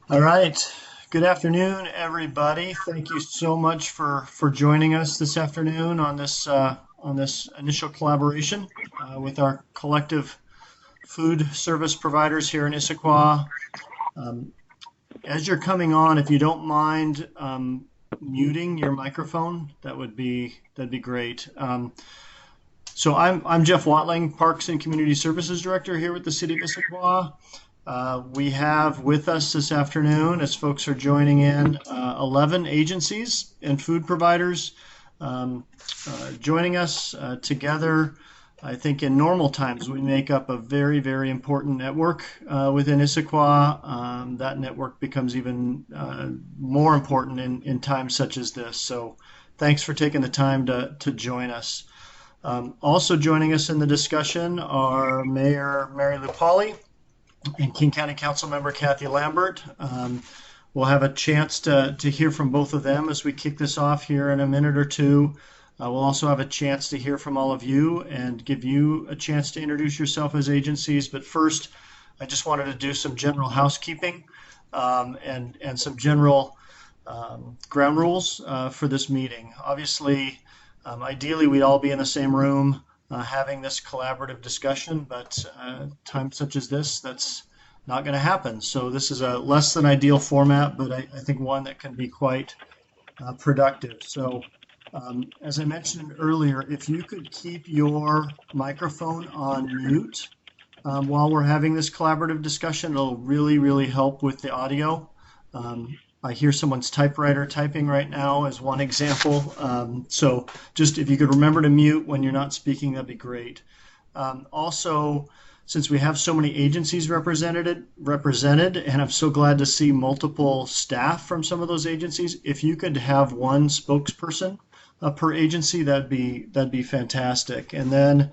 All right. Good afternoon, everybody. Thank you so much for joining us this afternoon on this initial collaboration with our collective food service providers here in Issaquah. Um, as you're coming on, if you don't mind muting your microphone, that'd be great. So I'm Jeff Watling, Parks and Community Services Director here with the City of Issaquah. We have with us this afternoon, as folks are joining in, 11 agencies and food providers um, joining us together. I think in normal times we make up a very, very important network within Issaquah. That network becomes even more important in times such as this. So thanks for taking the time to join us. Also joining us in the discussion are Mayor Mary Lou Pauly and King County Council Member Kathy Lambert. We'll have a chance to hear from both of them as we kick this off here in a minute or two. We'll also have a chance to hear from all of you and give you a chance to introduce yourself as agencies. But first, I just wanted to do some general housekeeping and some general ground rules for this meeting. Obviously, ideally, we'd all be in the same room having this collaborative discussion, but times such as this, that's not going to happen. So this is a less than ideal format, but I think one that can be quite productive. So as I mentioned earlier, if you could keep your microphone on mute while we're having this collaborative discussion, it'll really, really help with the audio. I hear someone's typewriter typing right now as one example. So just if you could remember to mute when you're not speaking, that'd be great. Also, since we have so many agencies represented, and I'm so glad to see multiple staff from some of those agencies, if you could have one spokesperson per agency, that'd be fantastic. And then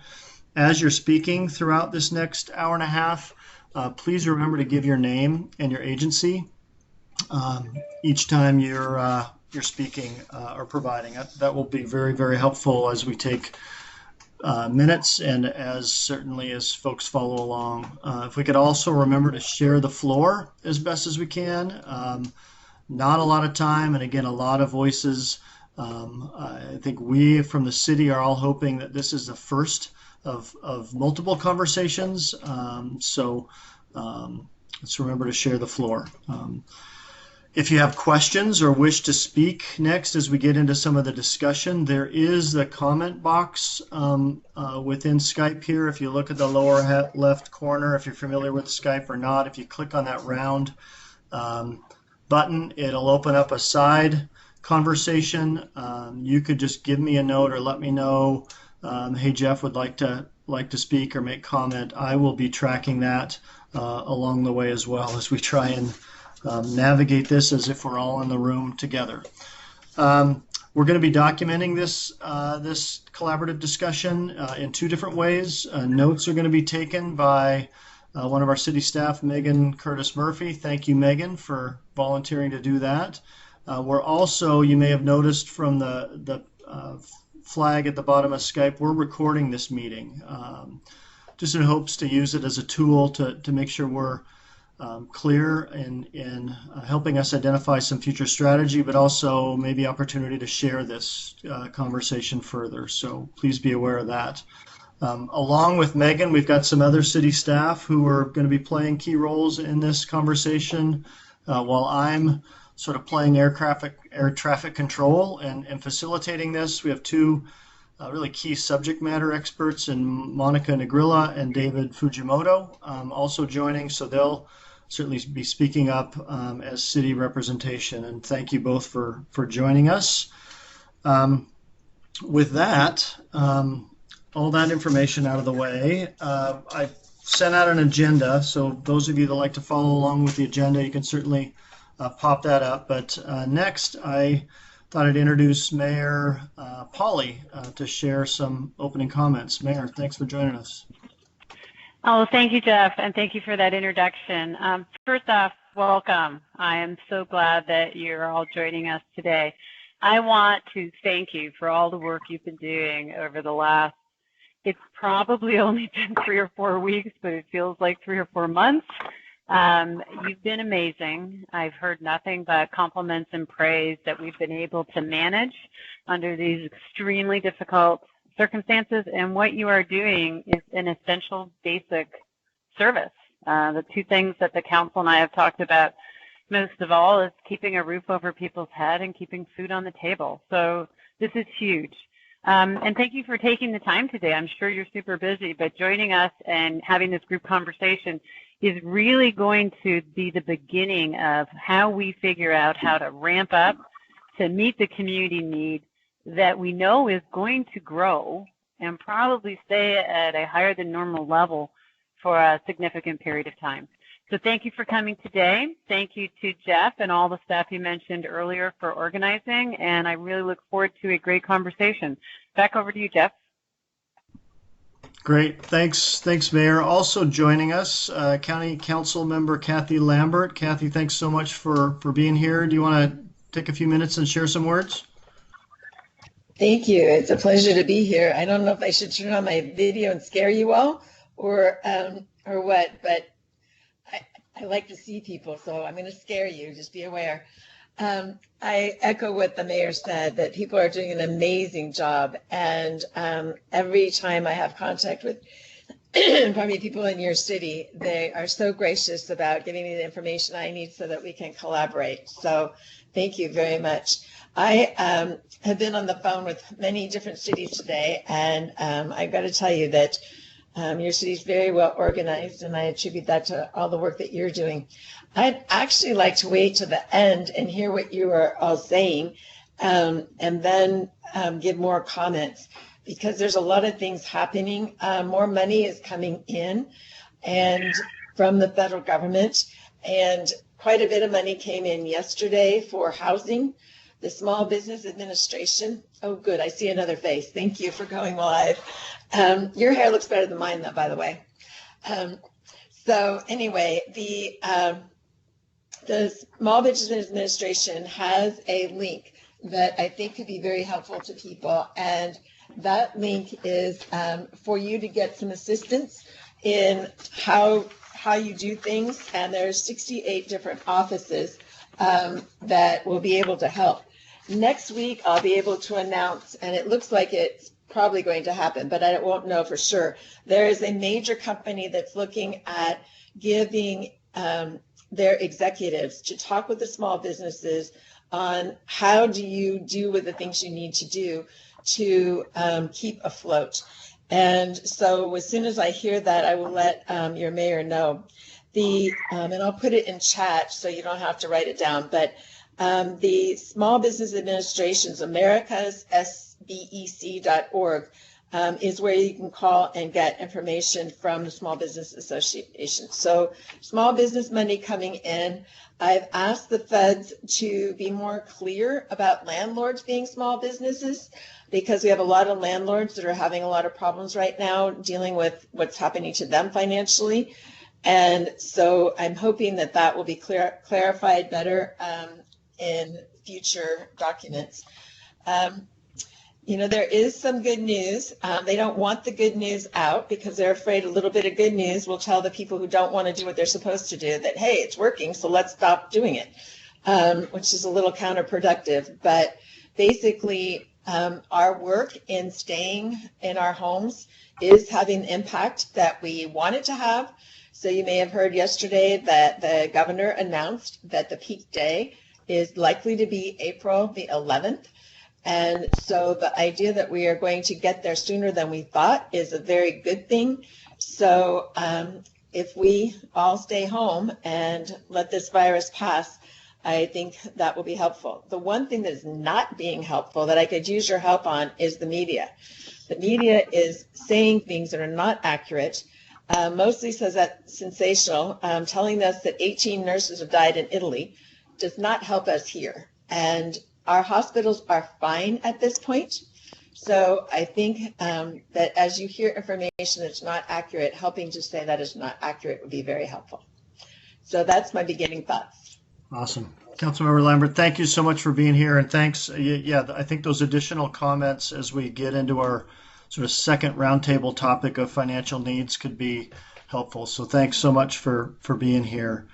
as you're speaking throughout this next hour and a half, please remember to give your name and your agency each time you're speaking or providing. That will be very, very helpful as we take minutes and as certainly as folks follow along. If we could also remember to share the floor as best as we can. Not a lot of time, and again, a lot of voices. I think we from the city are all hoping that this is the first of multiple conversations. Let's remember to share the floor. If you have questions or wish to speak next as we get into some of the discussion, there is the comment box within Skype here. If you look at the lower left corner, if you're familiar with Skype or not, if you click on that round button, it'll open up a side conversation. You could just give me a note or let me know, hey, Jeff would like to speak or make comment. I will be tracking that along the way as well as we try and navigate this as if we're all in the room together. We're going to be documenting this collaborative discussion in two different ways. Notes are going to be taken by one of our city staff, Megan Curtis Murphy. Thank you, Megan, for volunteering to do that. We're also, you may have noticed from the flag at the bottom of Skype, we're recording this meeting just in hopes to use it as a tool to make sure we're clear in helping us identify some future strategy, but also maybe opportunity to share this conversation further. So please be aware of that. Along with Megan, we've got some other city staff who are going to be playing key roles in this conversation while I'm sort of playing air traffic control and facilitating this. We have two really key subject matter experts in Monica Negrilla and David Fujimoto also joining, so they'll certainly be speaking up as city representation. And thank you both for joining us. With that, all that information out of the way, I sent out an agenda, so those of you that like to follow along with the agenda, you can certainly pop that up. But next, I thought I'd introduce Mayor Pauly to share some opening comments. Mayor, thanks for joining us. Oh, thank you, Jeff, and thank you for that introduction. First off, welcome. I am so glad that you're all joining us today. I want to thank you for all the work you've been doing over the last, it's probably only been 3 or 4 weeks, but it feels like 3 or 4 months You've been amazing. I've heard nothing but compliments and praise that we've been able to manage under these extremely difficult circumstances. And what you are doing is an essential, basic service. The two things that the council and I have talked about most of all is keeping a roof over people's head and keeping food on the table. So this is huge. And thank you for taking the time today. I'm sure you're super busy, but joining us and having this group conversation is really going to be the beginning of how we figure out how to ramp up to meet the community need that we know is going to grow and probably stay at a higher than normal level for a significant period of time. So thank you for coming today. Thank you to Jeff and all the staff you mentioned earlier for organizing, and I really look forward to a great conversation. Back over to you, Jeff. Great. Thanks, Mayor. Also joining us, County Council Member Kathy Lambert. Kathy, thanks so much for being here. Do you want to take a few minutes and share some words? Thank you. It's a pleasure to be here. I don't know if I should turn on my video and scare you all or what, but I like to see people, so I'm going to scare you. Just be aware. I echo what the mayor said, that people are doing an amazing job. And every time I have contact with probably people in your city, they are so gracious about giving me the information I need so that we can collaborate. So thank you very much. I have been on the phone with many different cities today, and I've got to tell you that your city is very well organized, and I attribute that to all the work that you're doing. I'd actually like to wait to the end and hear what you are all saying, and then give more comments, because there's a lot of things happening. More money is coming in and from the federal government, and quite a bit of money came in yesterday for housing. The Small Business Administration. Oh, good. I see another face. Thank you for going live. Your hair looks better than mine, though, by the way. So anyway, the Small Business Administration has a link that I think could be very helpful to people. And that link is for you to get some assistance in how you do things. And there's 68 different offices that will be able to help. Next week, I'll be able to announce, and it looks like it's probably going to happen, but I won't know for sure. There is a major company that's looking at giving their executives to talk with the small businesses on how do you do with the things you need to do to keep afloat. And so as soon as I hear that, I will let your mayor know. And I'll put it in chat so you don't have to write it down, but the Small Business Administration's America's SBEC.org is where you can call and get information from the Small Business Association. So small business money coming in. I've asked the feds to be more clear about landlords being small businesses, because we have a lot of landlords that are having a lot of problems right now dealing with what's happening to them financially. And so I'm hoping that that will be clarified better in future documents. There is some good news. They don't want the good news out because they're afraid a little bit of good news will tell the people who don't want to do what they're supposed to do that, hey, it's working, so let's stop doing it, which is a little counterproductive. But basically, our work in staying in our homes is having the impact that we want it to have. So you may have heard yesterday that the governor announced that the peak day is likely to be April the 11th. And so the idea that we are going to get there sooner than we thought is a very good thing. So if we all stay home and let this virus pass, I think that will be helpful. The one thing that is not being helpful that I could use your help on is the media. The media is saying things that are not accurate. Mostly says that sensational, telling us that 18 nurses have died in Italy does not help us here. And our hospitals are fine at this point. So I think that as you hear information that's not accurate, helping to say that is not accurate would be very helpful. So that's my beginning thoughts. Awesome. Councilmember Lambert, thank you so much for being here. And thanks. Yeah, I think those additional comments as we get into our sort of second roundtable topic of financial needs could be helpful. So thanks so much for being here.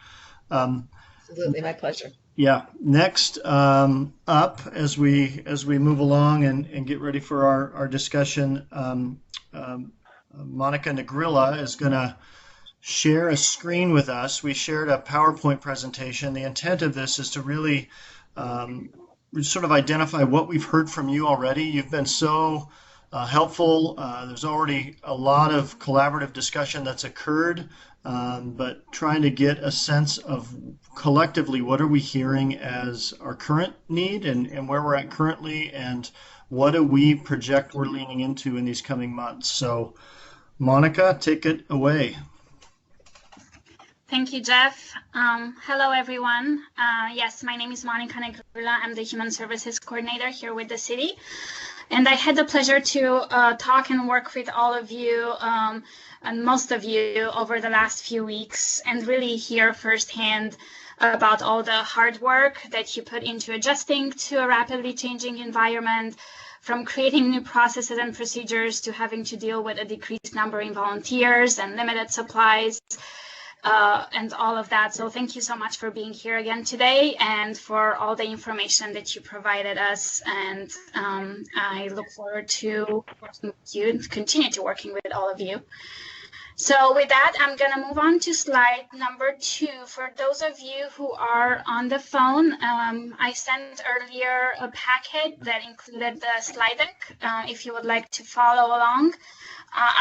Absolutely, my pleasure. Yeah. Next up, as we move along and get ready for our discussion, Monica Negrilla is going to share a screen with us. We shared a PowerPoint presentation. The intent of this is to really sort of identify what we've heard from you already. You've been so helpful. There's already a lot of collaborative discussion that's occurred, but trying to get a sense of collectively what are we hearing as our current need and where we're at currently, and what do we project we're leaning into in these coming months. So Monica, take it away. Thank you, Jeff. Hello, everyone. Yes, my name is Monica Negrilla. I'm the Human Services Coordinator here with the city. And I had the pleasure to talk and work with all of you and most of you over the last few weeks and really hear firsthand about all the hard work that you put into adjusting to a rapidly changing environment, from creating new processes and procedures to having to deal with a decreased number in volunteers and limited supplies. And all of that. So thank you so much for being here again today and for all the information that you provided us. And I look forward to working with you and continue to working with all of you. So with that, I'm going to move on to slide number 2. For those of you who are on the phone, I sent earlier a packet that included the slide deck if you would like to follow along.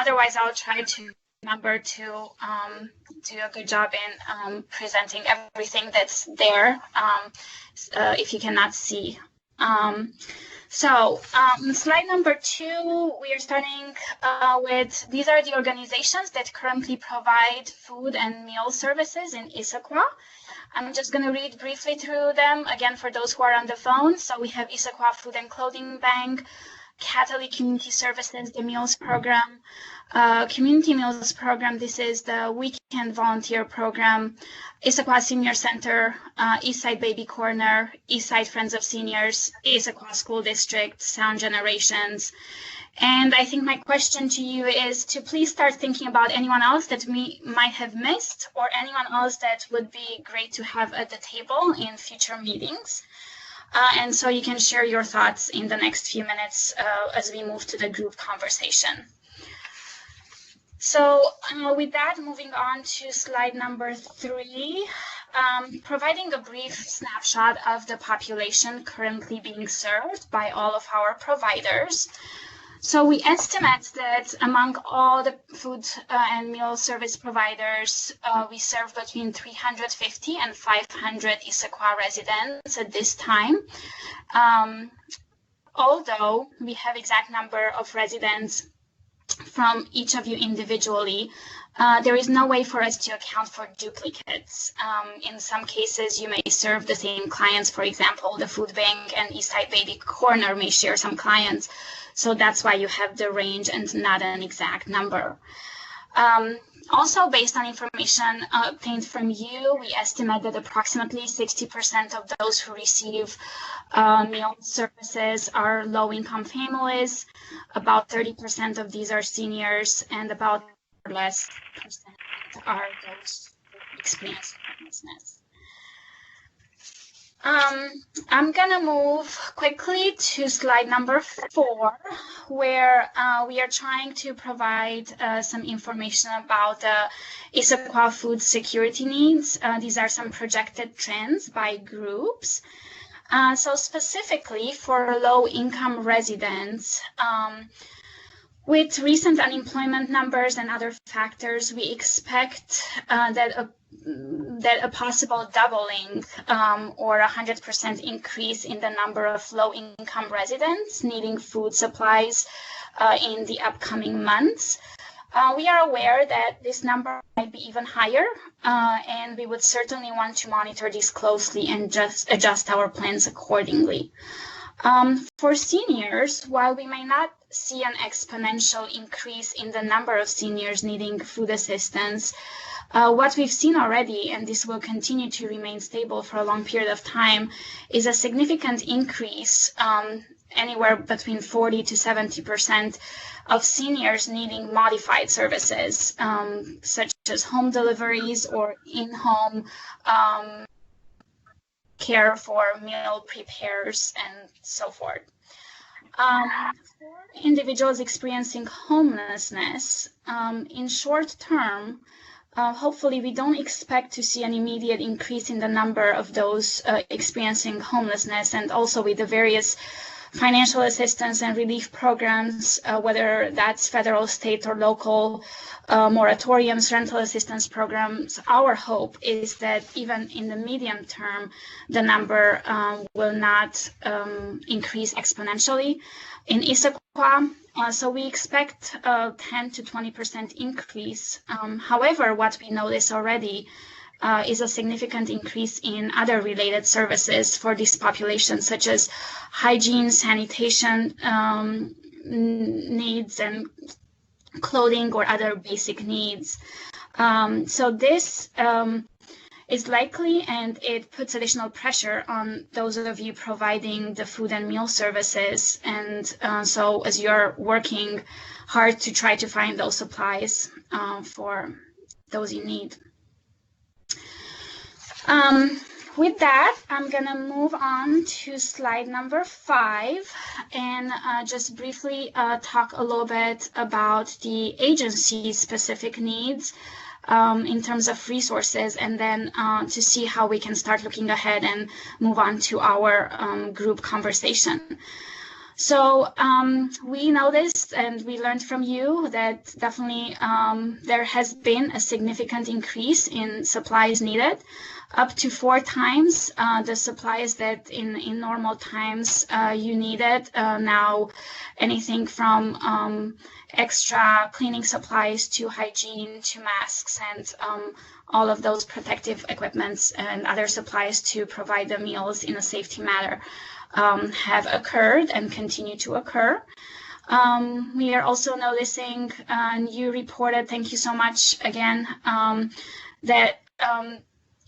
Otherwise, I'll try to remember to do a good job in presenting everything that's there if you cannot see. Slide number 2, we are starting with, these are the organizations that currently provide food and meal services in Issaquah. I'm just going to read briefly through them again for those who are on the phone. So we have Issaquah Food and Clothing Bank, Catholic Community Services, the Meals Program, Community Meals Program. This is the weekend volunteer program. Issaquah Senior Center, Eastside Baby Corner, Eastside Friends of Seniors, Issaquah School District, Sound Generations. And I think my question to you is to please start thinking about anyone else that we might have missed or anyone else that would be great to have at the table in future meetings. And so you can share your thoughts in the next few minutes as we move to the group conversation. So with that, moving on to slide number 3, providing a brief snapshot of the population currently being served by all of our providers. So we estimate that among all the food and meal service providers, we serve between 350 and 500 Issaquah residents at this time. Although we have exact number of residents from each of you individually, there is no way for us to account for duplicates. In some cases, you may serve the same clients. For example, the food bank and Eastside Baby Corner may share some clients. So that's why you have the range and not an exact number. Also, based on information obtained from you, we estimate that approximately 60% of those who receive meal services are low-income families. About 30% of these are seniors, and about less percent are those who experience homelessness. I'm gonna move quickly to slide number 4, where we are trying to provide some information about the Issaquah food security needs. These are some projected trends by groups. So specifically for low-income residents, with recent unemployment numbers and other factors, we expect that a possible doubling or 100% increase in the number of low-income residents needing food supplies in the upcoming months. We are aware that this number might be even higher, and we would certainly want to monitor this closely and just adjust our plans accordingly. For seniors, while we may not see an exponential increase in the number of seniors needing food assistance, what we've seen already, and this will continue to remain stable for a long period of time, is a significant increase anywhere between 40 to 70% of seniors needing modified services, such as home deliveries or in-home care for meal prepares and so forth. For individuals experiencing homelessness, in short term, hopefully we don't expect to see an immediate increase in the number of those experiencing homelessness, and also with the various financial assistance and relief programs, whether that's federal, state, or local moratoriums, rental assistance programs. Our hope is that even in the medium term, the number will not increase exponentially. In Issaquah, so we expect a 10 to 20% increase. However, what we notice already is a significant increase in other related services for this population, such as hygiene, sanitation needs, and clothing or other basic needs. So this is likely, and it puts additional pressure on those of you providing the food and meal services. And so as you're working hard to try to find those supplies for those in need. With that, I'm gonna move on to slide number 5 and just briefly talk a little bit about the agency's specific needs in terms of resources, and then to see how we can start looking ahead and move on to our group conversation. So we noticed and we learned from you that definitely there has been a significant increase in supplies needed, up to 4 times the supplies that in normal times you needed. Now anything from extra cleaning supplies to hygiene to masks and all of those protective equipments and other supplies to provide the meals in a safety manner have occurred and continue to occur. We are also noticing, and you reported, thank you so much again, that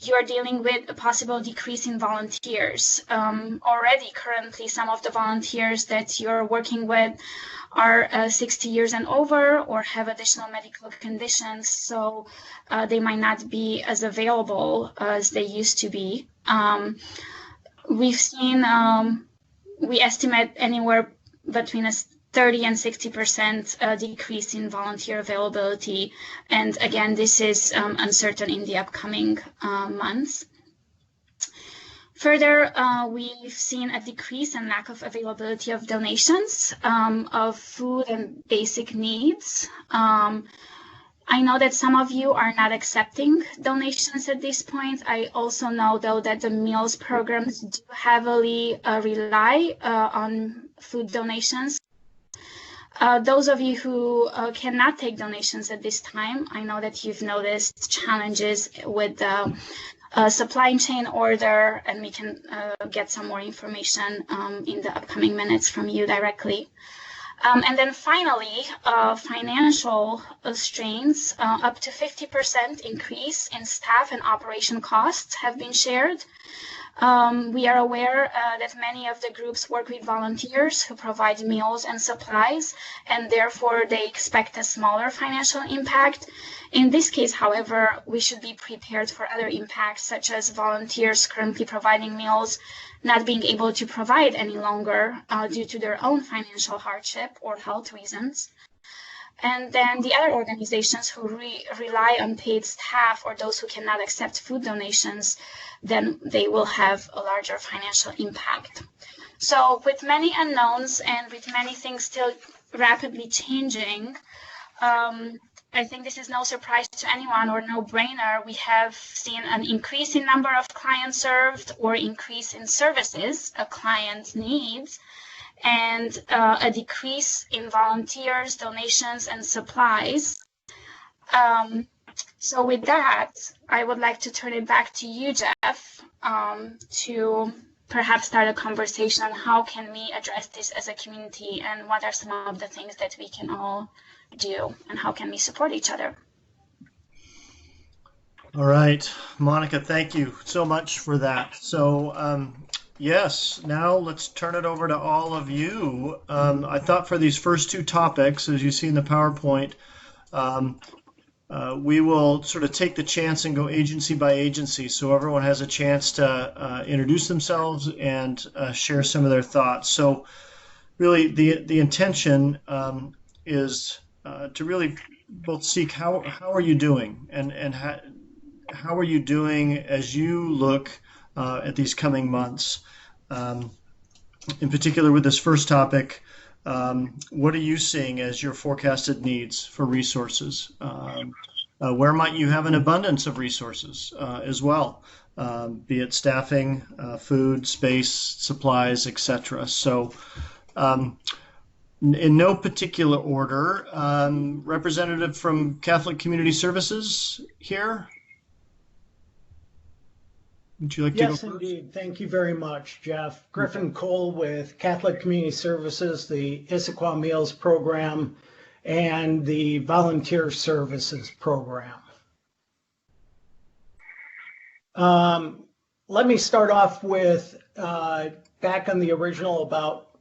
you are dealing with a possible decrease in volunteers. Already, currently, some of the volunteers that you're working with are 60 years and over or have additional medical conditions, so they might not be as available as they used to be. We've seen, we estimate anywhere between a 30 and 60% decrease in volunteer availability. And again, this is uncertain in the upcoming months. Further, we've seen a decrease and lack of availability of donations of food and basic needs. I know that some of you are not accepting donations at this point. I also know, though, that the meals programs do heavily rely on food donations. Those of you who cannot take donations at this time, I know that you've noticed challenges with the supply chain order, and we can get some more information in the upcoming minutes from you directly. And then finally, financial strains, up to 50% increase in staff and operation costs have been shared. We are aware that many of the groups work with volunteers who provide meals and supplies, and therefore they expect a smaller financial impact. In this case, however, we should be prepared for other impacts, such as volunteers currently providing meals not being able to provide any longer due to their own financial hardship or health reasons. And then the other organizations who rely on paid staff or those who cannot accept food donations, then they will have a larger financial impact. So with many unknowns and with many things still rapidly changing, I think this is no surprise to anyone or no brainer. We have seen an increase in number of clients served or increase in services a client needs, and a decrease in volunteers, donations, and supplies. So with that, I would like to turn it back to you, Jeff, to perhaps start a conversation on how can we address this as a community and what are some of the things that we can all do and how can we support each other. All right, Monica, thank you so much for that. So Yes, now let's turn it over to all of you. I thought for these first two topics, as you see in the PowerPoint, um, we will sort of take the chance and go agency by agency so everyone has a chance to introduce themselves and share some of their thoughts. So really the intention is to really both seek how are you doing and how are you doing as you look at these coming months. Um, in particular with this first topic, what are you seeing as your forecasted needs for resources? Where might you have an abundance of resources as well, be it staffing, food, space, supplies, etc. So um, in no particular order, representative from Catholic Community Services here. Would you like to go Yes, first? indeed. Thank you very much, Jeff. Griffin Cole with Catholic Community Services, the Issaquah Meals Program, and the Volunteer Services Program. Let me start off with back on the original about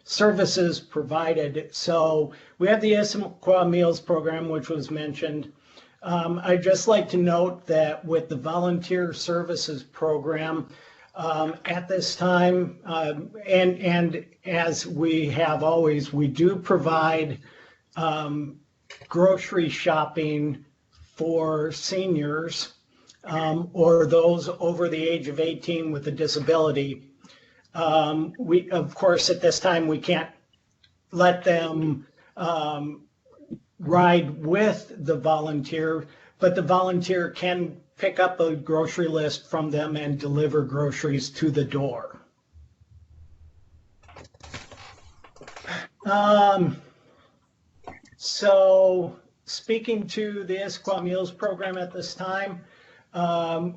services provided. So we have the Issaquah Meals Program, which was mentioned. I'd just like to note that with the Volunteer Services Program, at this time, and as we have always, we do provide grocery shopping for seniors or those over the age of 18 with a disability. We, of course, at this time, we can't let them ride with the volunteer, but the volunteer can pick up a grocery list from them and deliver groceries to the door. So speaking to the Issaquah Meals Program at this time,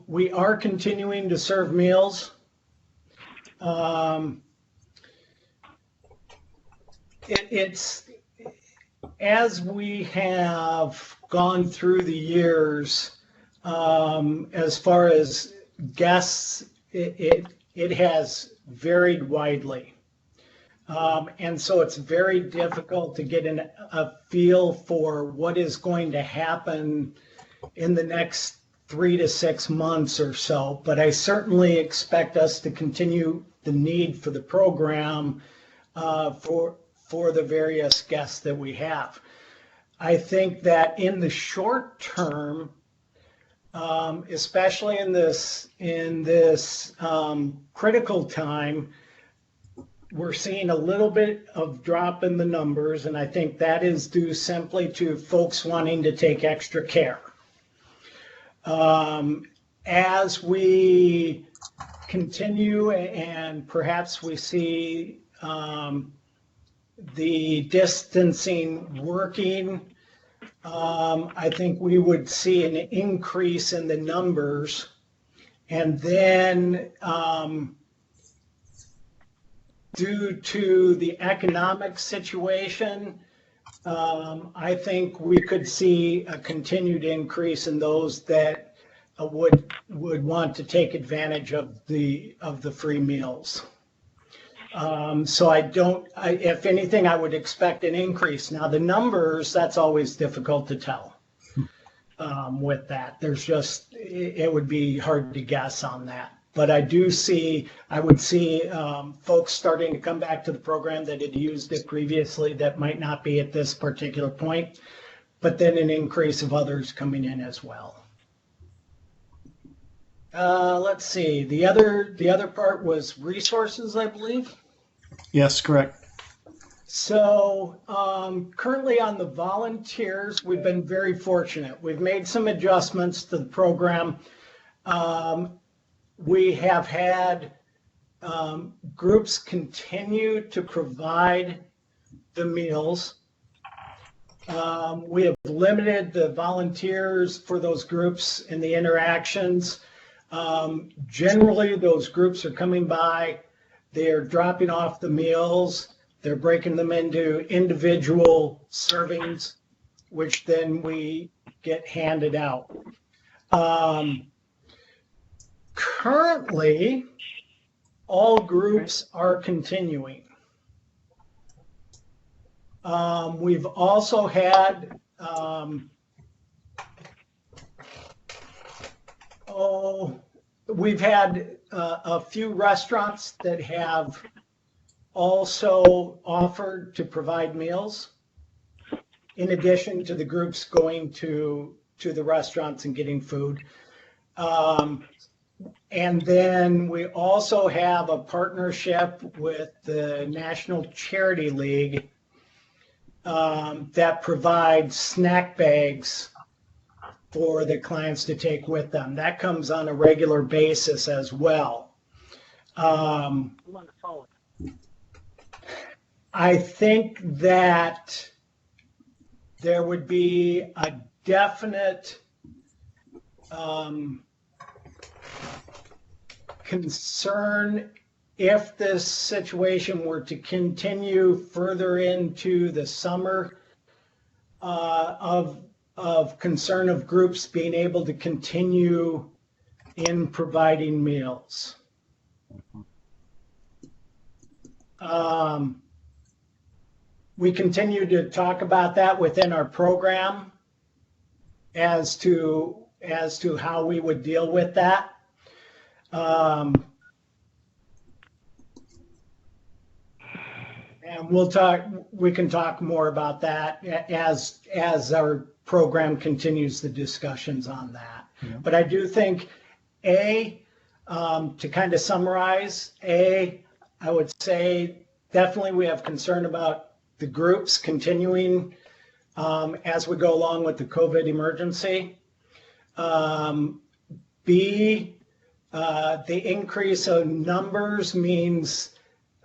we are continuing to serve meals. It's as we have gone through the years, as far as guests, it has varied widely. And so it's very difficult to get a feel for what is going to happen in the next 3 to 6 months or so. But I certainly expect us to continue the need for the program for the various guests that we have. I think that in the short term, especially in this critical time, we're seeing a little bit of drop in the numbers, and I think that is due simply to folks wanting to take extra care. As we continue and perhaps we see the distancing working, I think we would see an increase in the numbers. And then due to the economic situation, I think we could see a continued increase in those that would want to take advantage of the free meals. So if anything, I would expect an increase. Now the numbers, that's always difficult to tell with that. It would be hard to guess on that. But I would see folks starting to come back to the program that had used it previously that might not be at this particular point, but then an increase of others coming in as well. Let's see, the other part was resources, I believe. Yes, correct. So currently on the volunteers, we've been very fortunate. We've made some adjustments to the program. We have had groups continue to provide the meals. We have limited the volunteers for those groups and the interactions. Generally, those groups are coming by, they're dropping off the meals, they're breaking them into individual servings, which then we get handed out. Currently, all groups are continuing. We've also had we've had a few restaurants that have also offered to provide meals in addition to the groups going to the restaurants and getting food. And then we also have a partnership with the National Charity League that provides snack bags for the clients to take with them. That comes on a regular basis as well. I think that there would be a definite concern if this situation were to continue further into the summer of concern of groups being able to continue in providing meals. We continue to talk about that within our program as to how we would deal with that. And we can talk more about that as our program continues the discussions on that. Yeah. But I do think, to kind of summarize, I would say definitely we have concern about the groups continuing as we go along with the COVID emergency. B, the increase of numbers means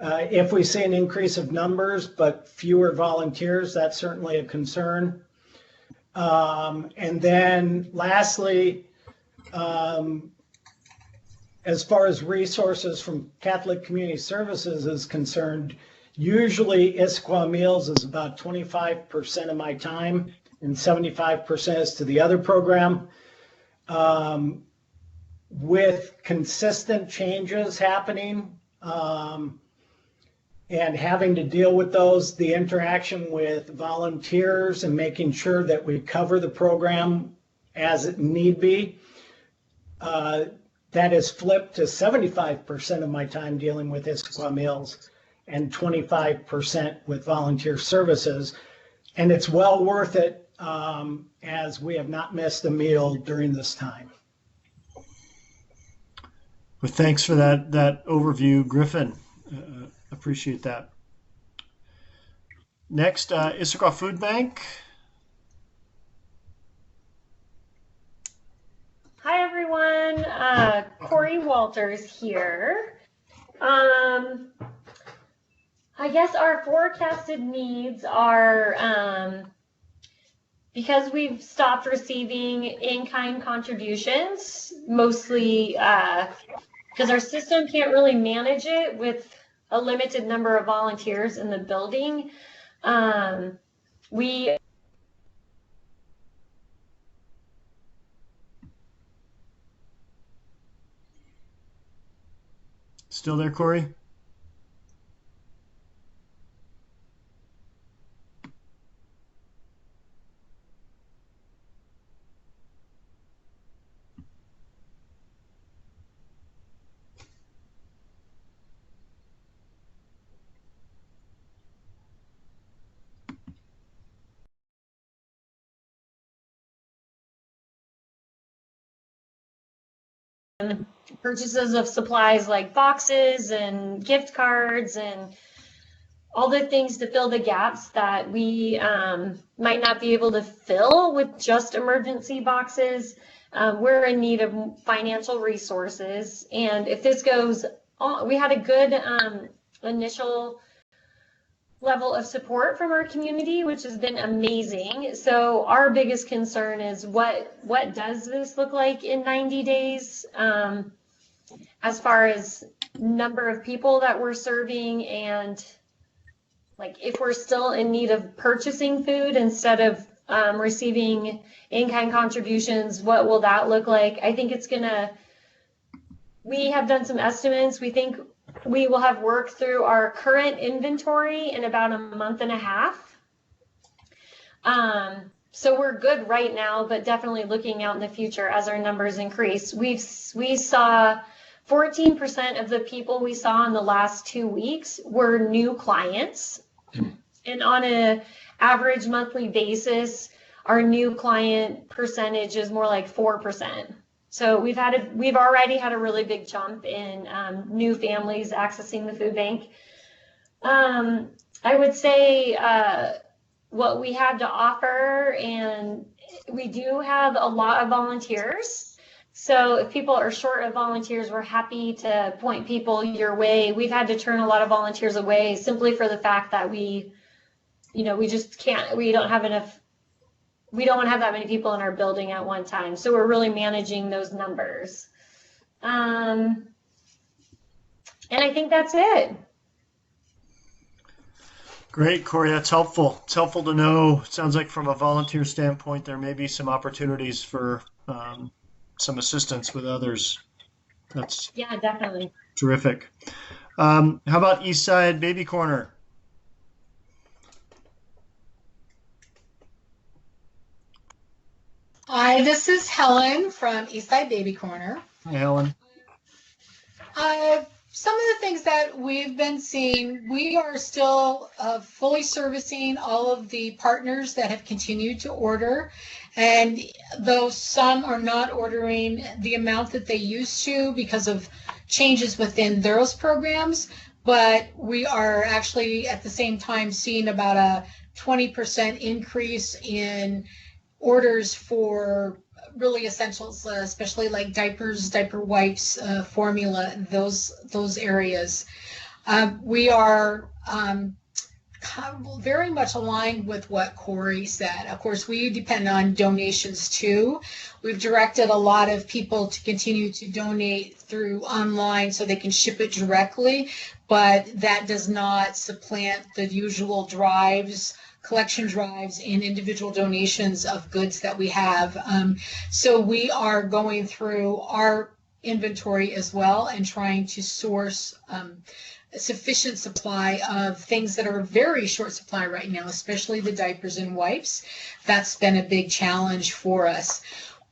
if we see an increase of numbers but fewer volunteers, that's certainly a concern. And then lastly, as far as resources from Catholic Community Services is concerned, usually Issaquah Meals is about 25% of my time and 75% is to the other program. With consistent changes happening and having to deal with those, the interaction with volunteers and making sure that we cover the program as it need be, that is flipped to 75% of my time dealing with Issaquah Meals and 25% with volunteer services. And it's well worth it as we have not missed a meal during this time. Well, thanks for that overview, Griffin. Appreciate that. Next, Issaquah Food Bank. Hi, everyone. Cori Walters here. I guess our forecasted needs are, because we've stopped receiving in-kind contributions, mostly because our system can't really manage it with a limited number of volunteers in the building. We Still there, Cori? purchases of supplies like boxes and gift cards and all the things to fill the gaps that we might not be able to fill with just emergency boxes. We're in need of financial resources, and if this goes on, we had a good initial level of support from our community, which has been amazing. So our biggest concern is what does this look like in 90 days as far as number of people that we're serving, and like if we're still in need of purchasing food instead of receiving in-kind contributions, what will that look like? I think it's gonna, we have done some estimates. We think we will have worked through our current inventory in about a month and a half. So we're good right now, but definitely looking out in the future as our numbers increase. We saw 14% of the people we saw in the last 2 weeks were new clients. And on an average monthly basis, our new client percentage is more like 4%. So we've already had a really big jump in new families accessing the food bank. I would say what we have to offer, and we do have a lot of volunteers. So if people are short of volunteers, we're happy to point people your way. We've had to turn a lot of volunteers away simply for the fact that we just can't, we don't have that many people in our building at one time. So we're really managing those numbers. And I think that's it. Great, Cori, that's helpful. It's helpful to know. It sounds like from a volunteer standpoint, there may be some opportunities for some assistance with others. That's Yeah, definitely. terrific. How about Eastside Baby Corner? Hi, this is Helen from Eastside Baby Corner. Hi, Helen. Some of the things that we've been seeing, we are still fully servicing all of the partners that have continued to order. And though some are not ordering the amount that they used to because of changes within those programs, but we are actually at the same time seeing about a 20% increase in orders for really essentials, especially like diapers, diaper wipes, formula, those areas. We are very much aligned with what Cori said. Of course, we depend on donations too. We've directed a lot of people to continue to donate through online so they can ship it directly, but that does not supplant the usual collection drives and individual donations of goods that we have. So we are going through our inventory as well and trying to source a sufficient supply of things that are very short supply right now, especially the diapers and wipes. That's been a big challenge for us.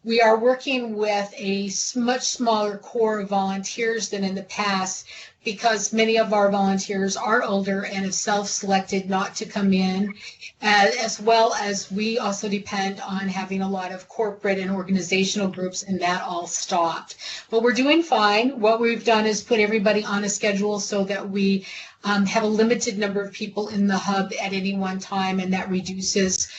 We are working with a much smaller core of volunteers than in the past because many of our volunteers are older and have self-selected not to come in, as well as we also depend on having a lot of corporate and organizational groups, and that all stopped. But we're doing fine. What we've done is put everybody on a schedule so that we have a limited number of people in the hub at any one time, and that reduces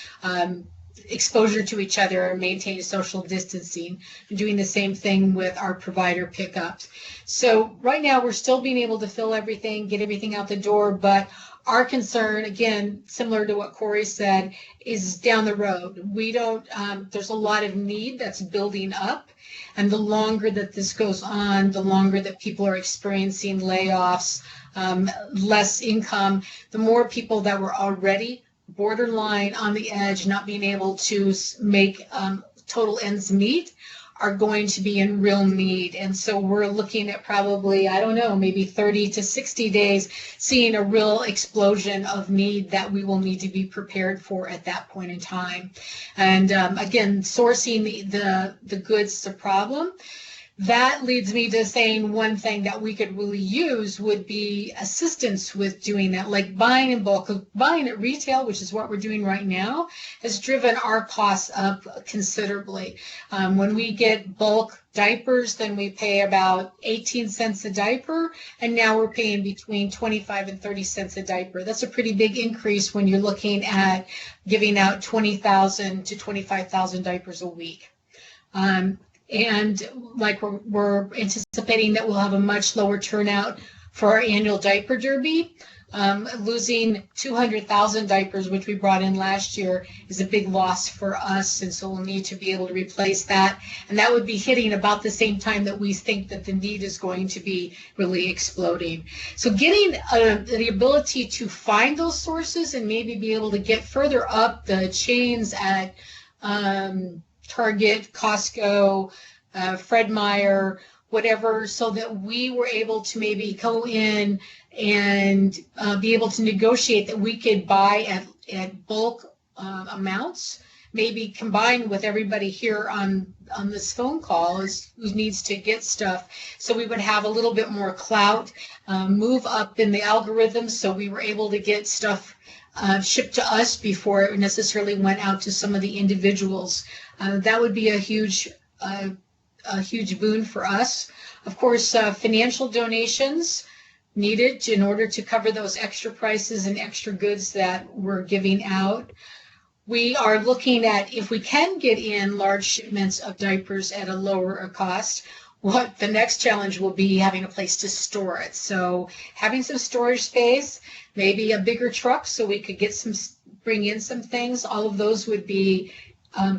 exposure to each other and maintain social distancing. We're doing the same thing with our provider pickups. So right now we're still being able to fill everything, get everything out the door, but our concern, again, similar to what Cori said, is down the road. We don't, there's a lot of need that's building up, and the longer that this goes on, the longer that people are experiencing layoffs, less income, the more people that were already borderline on the edge, not being able to make total ends meet, are going to be in real need. And so we're looking at probably, I don't know, maybe 30 to 60 days, seeing a real explosion of need that we will need to be prepared for at that point in time. And again, sourcing the goods is a problem. That leads me to saying one thing that we could really use would be assistance with doing that, like buying in bulk. Buying at retail, which is what we're doing right now, has driven our costs up considerably. When we get bulk diapers, then we pay about 18 cents a diaper, and now we're paying between 25 and 30 cents a diaper. That's a pretty big increase when you're looking at giving out 20,000 to 25,000 diapers a week. And like we're anticipating that we'll have a much lower turnout for our annual diaper derby. Losing 200,000 diapers, which we brought in last year, is a big loss for us, and so we'll need to be able to replace that. And that would be hitting about the same time that we think that the need is going to be really exploding. So getting the ability to find those sources and maybe be able to get further up the chains at Target, Costco, Fred Meyer, whatever, so that we were able to maybe go in and be able to negotiate that we could buy at bulk amounts, maybe combined with everybody here on this phone call who needs to get stuff. So we would have a little bit more clout, move up in the algorithm, so we were able to get stuff shipped to us before it necessarily went out to some of the individuals. That would be a huge boon for us. Of course, financial donations needed in order to cover those extra prices and extra goods that we're giving out. We are looking at if we can get in large shipments of diapers at a lower cost. What the next challenge will be having a place to store it. So having some storage space, maybe a bigger truck so we could bring in some things. All of those would be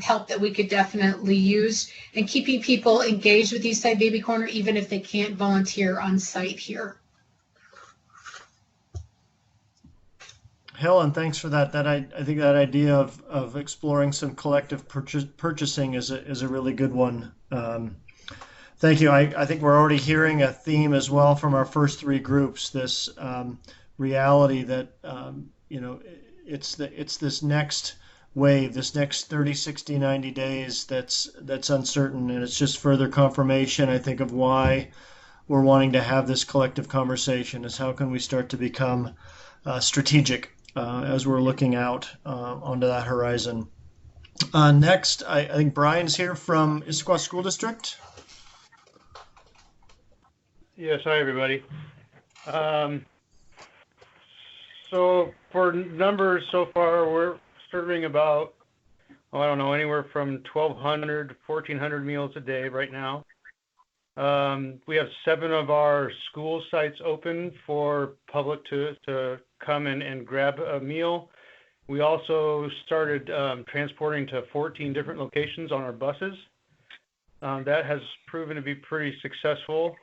help that we could definitely use, and keeping people engaged with Eastside Baby Corner even if they can't volunteer on site here. Helen, thanks for that. I think that idea of exploring some collective purchasing is a really good one. Thank you. I think we're already hearing a theme as well from our first three groups. This reality that it's this next wave, this next 30, 60, 90 days that's uncertain, and it's just further confirmation, I think, of why we're wanting to have this collective conversation. Is how can we start to become strategic as we're looking out onto that horizon. Next, I think Brian's here from Issaquah School District. Yes, hi everybody. So for numbers so far, we're serving about, I don't know, anywhere from 1,200 to 1,400 meals a day right now. We have 7 of our school sites open for public to come and grab a meal. We also started transporting to 14 different locations on our buses. That has proven to be pretty successful.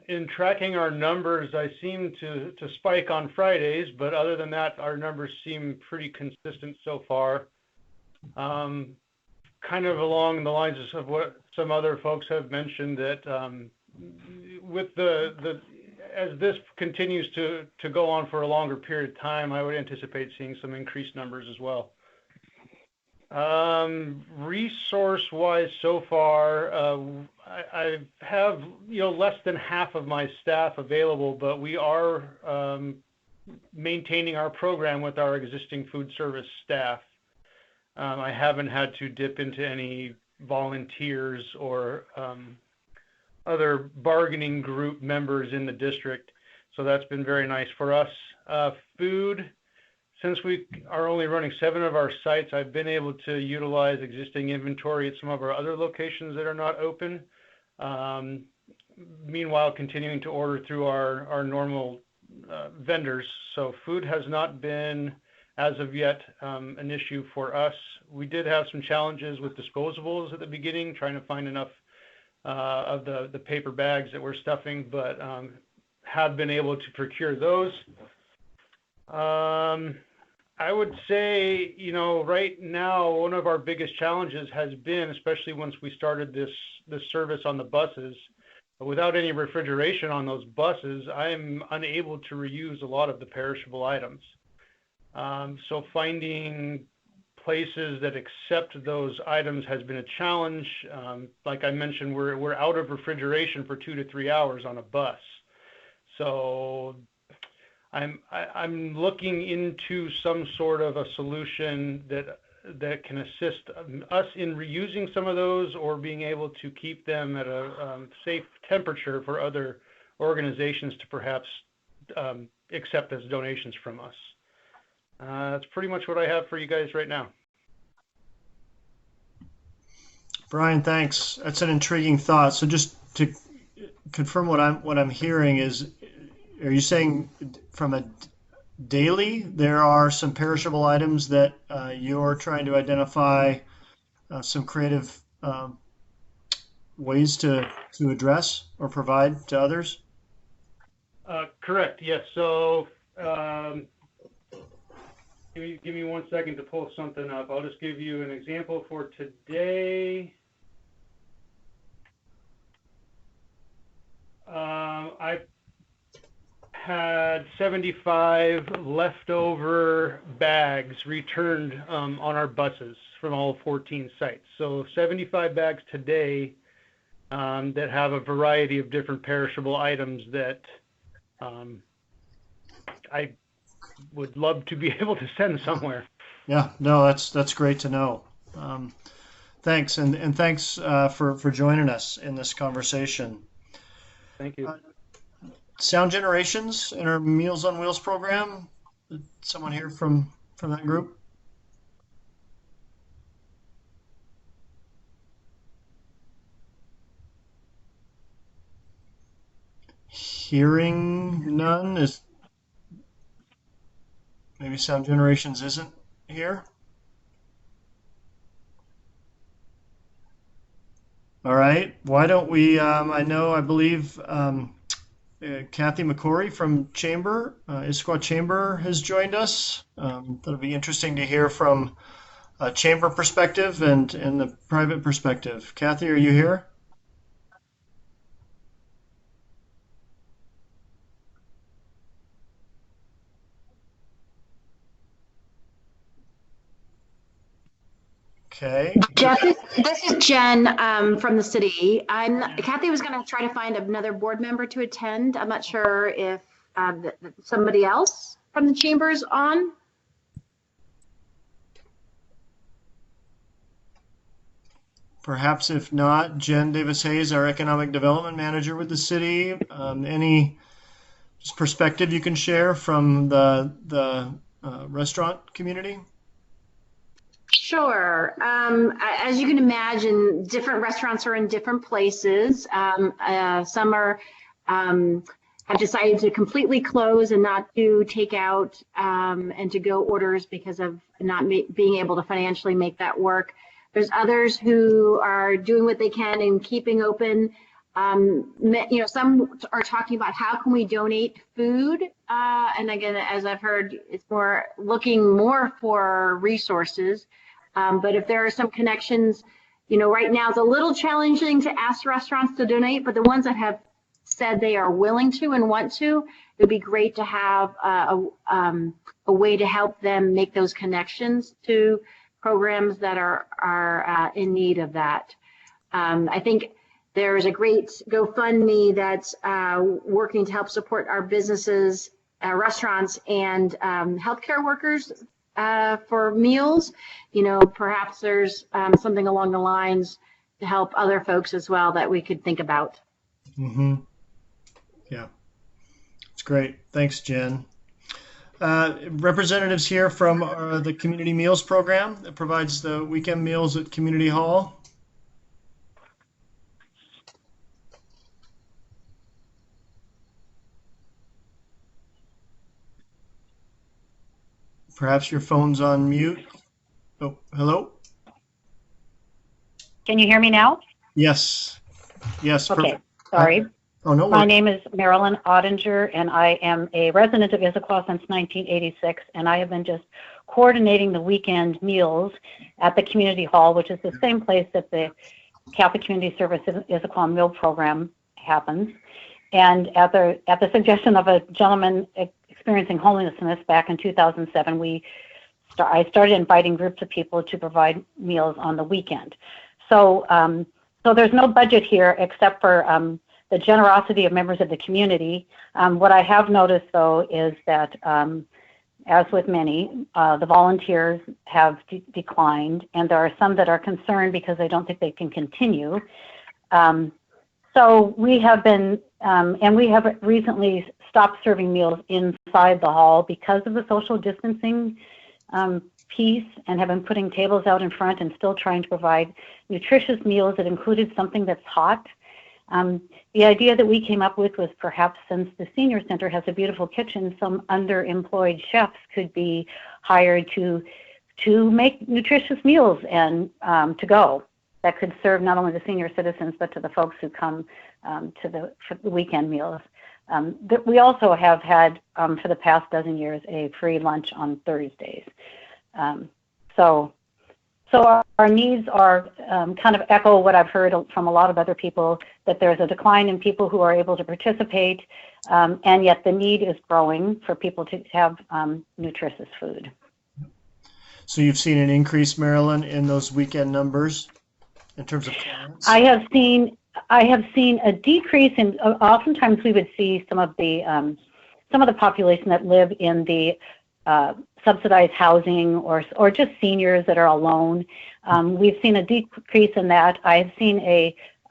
In tracking our numbers, I seem to spike on Fridays, but other than that, our numbers seem pretty consistent so far. Kind of along the lines of what some other folks have mentioned, that with as this continues to go on for a longer period of time, I would anticipate seeing some increased numbers as well. Resource-wise, so far, I have less than half of my staff available, but we are maintaining our program with our existing food service staff. I haven't had to dip into any volunteers or other bargaining group members in the district, so that's been very nice for us. Food, since we are only running 7 of our sites, I've been able to utilize existing inventory at some of our other locations that are not open. Meanwhile, continuing to order through our normal vendors. So food has not been, as of yet, an issue for us. We did have some challenges with disposables at the beginning, trying to find enough of the paper bags that we're stuffing, but have been able to procure those. I would say, right now, one of our biggest challenges has been, especially once we started this service on the buses, without any refrigeration on those buses, I'm unable to reuse a lot of the perishable items. So finding places that accept those items has been a challenge. Like I mentioned, we're out of refrigeration for 2 to 3 hours on a bus. So I'm looking into some sort of a solution that can assist us in reusing some of those, or being able to keep them at a safe temperature for other organizations to perhaps accept as donations from us. That's pretty much what I have for you guys right now. Brian, thanks. That's an intriguing thought. So just to confirm what I'm hearing is, are you saying from a daily there are some perishable items that you're trying to identify some creative ways to address or provide to others? Correct. Yes. So give me 1 second to pull something up. I'll just give you an example for today. I had 75 leftover bags returned on our buses from all 14 sites. So 75 bags today that have a variety of different perishable items that I would love to be able to send somewhere. Yeah, no, that's great to know. Thanks, and thanks for joining us in this conversation. Thank you. Sound Generations in our Meals on Wheels program. Someone here from that group? Hearing none, is maybe Sound Generations isn't here. All right. Why don't we? I believe Kathy McCory from Chamber, Issaquah Chamber, has joined us. That'll be interesting to hear from a Chamber perspective and the private perspective. Kathy, are you here? Okay. Jeff, this is Jen from the city. Kathy was going to try to find another board member to attend. I'm not sure if somebody else from the chamber is on. Perhaps if not, Jen Davis Hayes, our economic development manager with the city. Any perspective you can share from the restaurant community? Sure. As you can imagine, different restaurants are in different places. Some are have decided to completely close and not do takeout and to go orders because of not being able to financially make that work. There's others who are doing what they can and keeping open. Some are talking about how can we donate food, and again, as I've heard, it's looking more for resources. But if there are some connections, right now it's a little challenging to ask restaurants to donate, but the ones that have said they are willing to and want to, it would be great to have a way to help them make those connections to programs that are in need of that. I think there is a great GoFundMe that's working to help support our businesses, restaurants, and healthcare workers for meals. Perhaps there's something along the lines to help other folks as well that we could think about. Mm-hmm. Yeah, it's great. Thanks, Jen. Representatives here from the Community Meals Program that provides the weekend meals at Community Hall. Perhaps your phone's on mute. Oh, hello? Can you hear me now? Yes. Yes. Okay. Perfect. Sorry. Oh, no. My name is Marilyn Ottinger, and I am a resident of Issaquah since 1986, and I have been just coordinating the weekend meals at the community hall, which is the same place that the Catholic Community Services Issaquah Meal Program happens. And at the suggestion of a gentleman experiencing homelessness back in 2007, I started inviting groups of people to provide meals on the weekend. So there's no budget here except for the generosity of members of the community. What I have noticed, though, is that, as with many, the volunteers have declined, and there are some that are concerned because they don't think they can continue. So we have been, and we have recently stopped serving meals inside the hall because of the social distancing piece, and have been putting tables out in front and still trying to provide nutritious meals that included something that's hot. The idea that we came up with was perhaps, since the senior center has a beautiful kitchen, some underemployed chefs could be hired to make nutritious meals and to go that could serve not only the senior citizens but to the folks who come for the weekend meals. We also have had for the past dozen years a free lunch on Thursdays. So So our needs are kind of echo what I've heard from a lot of other people, that there's a decline in people who are able to participate, and yet the need is growing for people to have nutritious food. So you've seen an increase, Marilyn, in those weekend numbers in terms of clients? I have seen a decrease in. Oftentimes, we would see some of the population that live in the subsidized housing or just seniors that are alone. We've seen a decrease in that. I've seen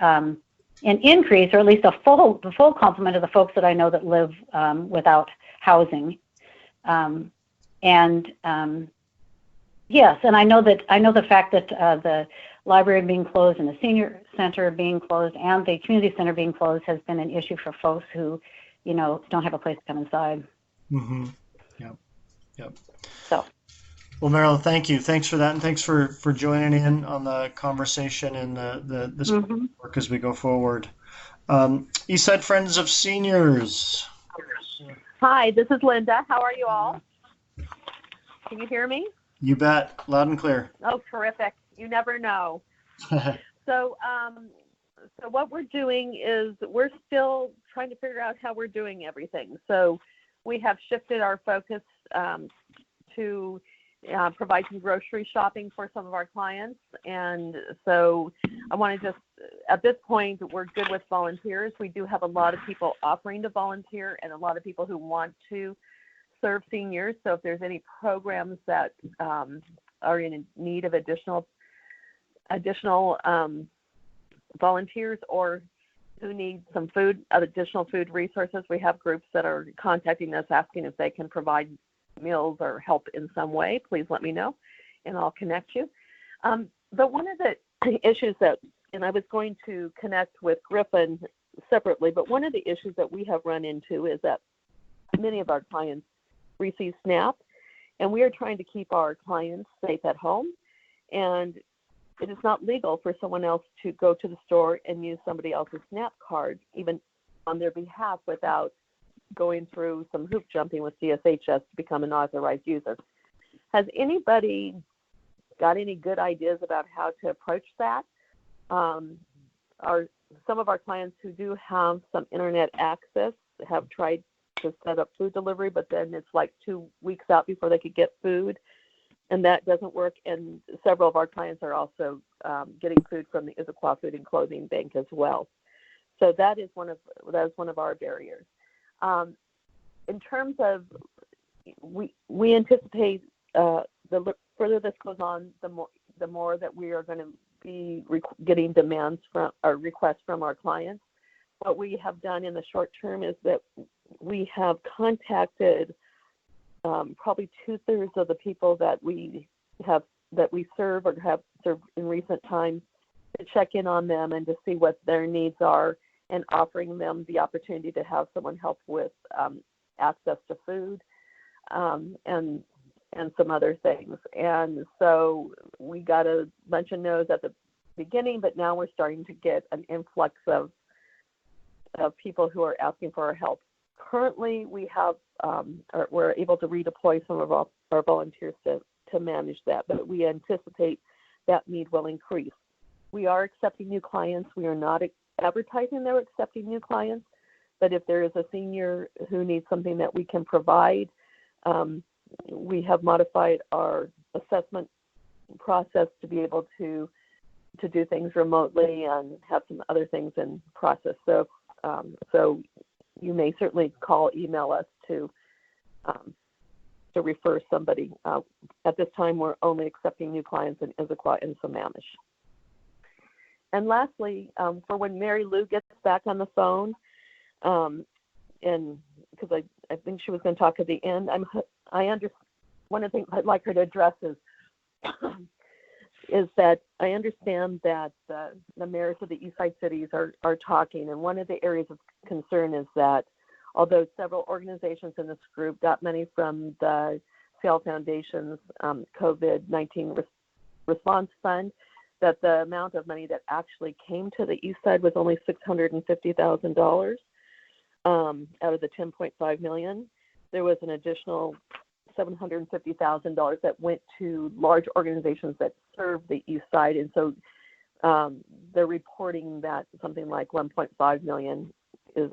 an increase, or at least the full complement of the folks that I know that live without housing. Yes, and I know the fact that the library being closed and the senior center being closed and the community center being closed has been an issue for folks who, don't have a place to come inside. Mm-hmm. Yep. So. Well, Marilyn, thank you. Thanks for that, and thanks for joining in on the conversation and this work as we go forward. Eastside Friends of Seniors. Hi, this is Linda. How are you all? Can you hear me? You bet. Loud and clear. Oh, terrific. You never know. So what we're doing is we're still trying to figure out how we're doing everything. So we have shifted our focus to provide some grocery shopping for some of our clients. And so I want to just, at this point, we're good with volunteers. We do have a lot of people offering to volunteer and a lot of people who want to serve seniors. So if there's any programs that are in need of additional volunteers or who need some additional food resources, we have groups that are contacting us asking if they can provide meals or help in some way. Please let me know and I'll connect you. But one of the issues and I was going to connect with Griffin separately, but one of the issues that we have run into is that many of our clients receive SNAP, and we are trying to keep our clients safe at home, and it is not legal for someone else to go to the store and use somebody else's SNAP card, even on their behalf, without going through some hoop jumping with CSHS to become an authorized user. Has anybody got any good ideas about how to approach that? Some of our clients who do have some internet access have tried to set up food delivery, but then it's like 2 weeks out before they could get food, and that doesn't work. And several of our clients are also getting food from the Issaquah Food and Clothing Bank as well. So that is one of our barriers. In terms of, we anticipate the further this goes on, the more that we are going to be getting demands from or requests from our clients. What we have done in the short term is that we have contacted probably 2/3 of the people that we serve or have served in recent times to check in on them and to see what their needs are, and offering them the opportunity to have someone help with access to food and some other things. And so we got a bunch of no's at the beginning, but now we're starting to get an influx of people who are asking for our help. Currently, we're able to redeploy some of our volunteers to manage that, but we anticipate that need will increase. We are accepting new clients. We are not advertising they're accepting new clients, but if there is a senior who needs something that we can provide, we have modified our assessment process to be able to do things remotely and have some other things in process. So you may certainly email us to refer somebody. At this time, we're only accepting new clients in Issaquah and Sammamish. And lastly, for when Mary Lou gets back on the phone, and because I think she was going to talk at the end, one of the things I'd like her to address is that I understand that the mayors of the east side cities are talking, and one of the areas of concern is that although several organizations in this group got money from the Seattle Foundation's COVID-19 response fund, that the amount of money that actually came to the east side was only $650,000 out of the $10.5 million. There was an additional $750,000 that went to large organizations that serve the East Side. And so they're reporting that something like 1.5 million is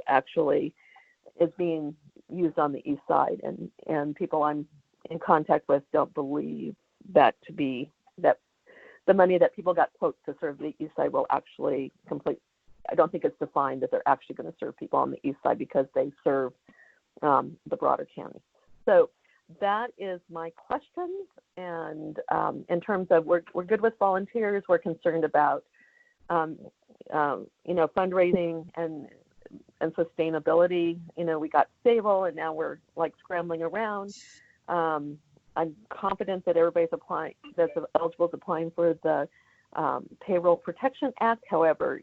being used on the East Side. And people I'm in contact with don't believe that to be that the money that people got quotes to serve the East Side will actually complete. I don't think it's defined that they're actually going to serve people on the East Side because they serve the broader county. So that is my question. And in terms of we're good with volunteers, we're concerned about fundraising and sustainability. We got stable, and now we're like scrambling around. I'm confident that everybody's applying, that's eligible is applying for the Payroll Protection Act. However,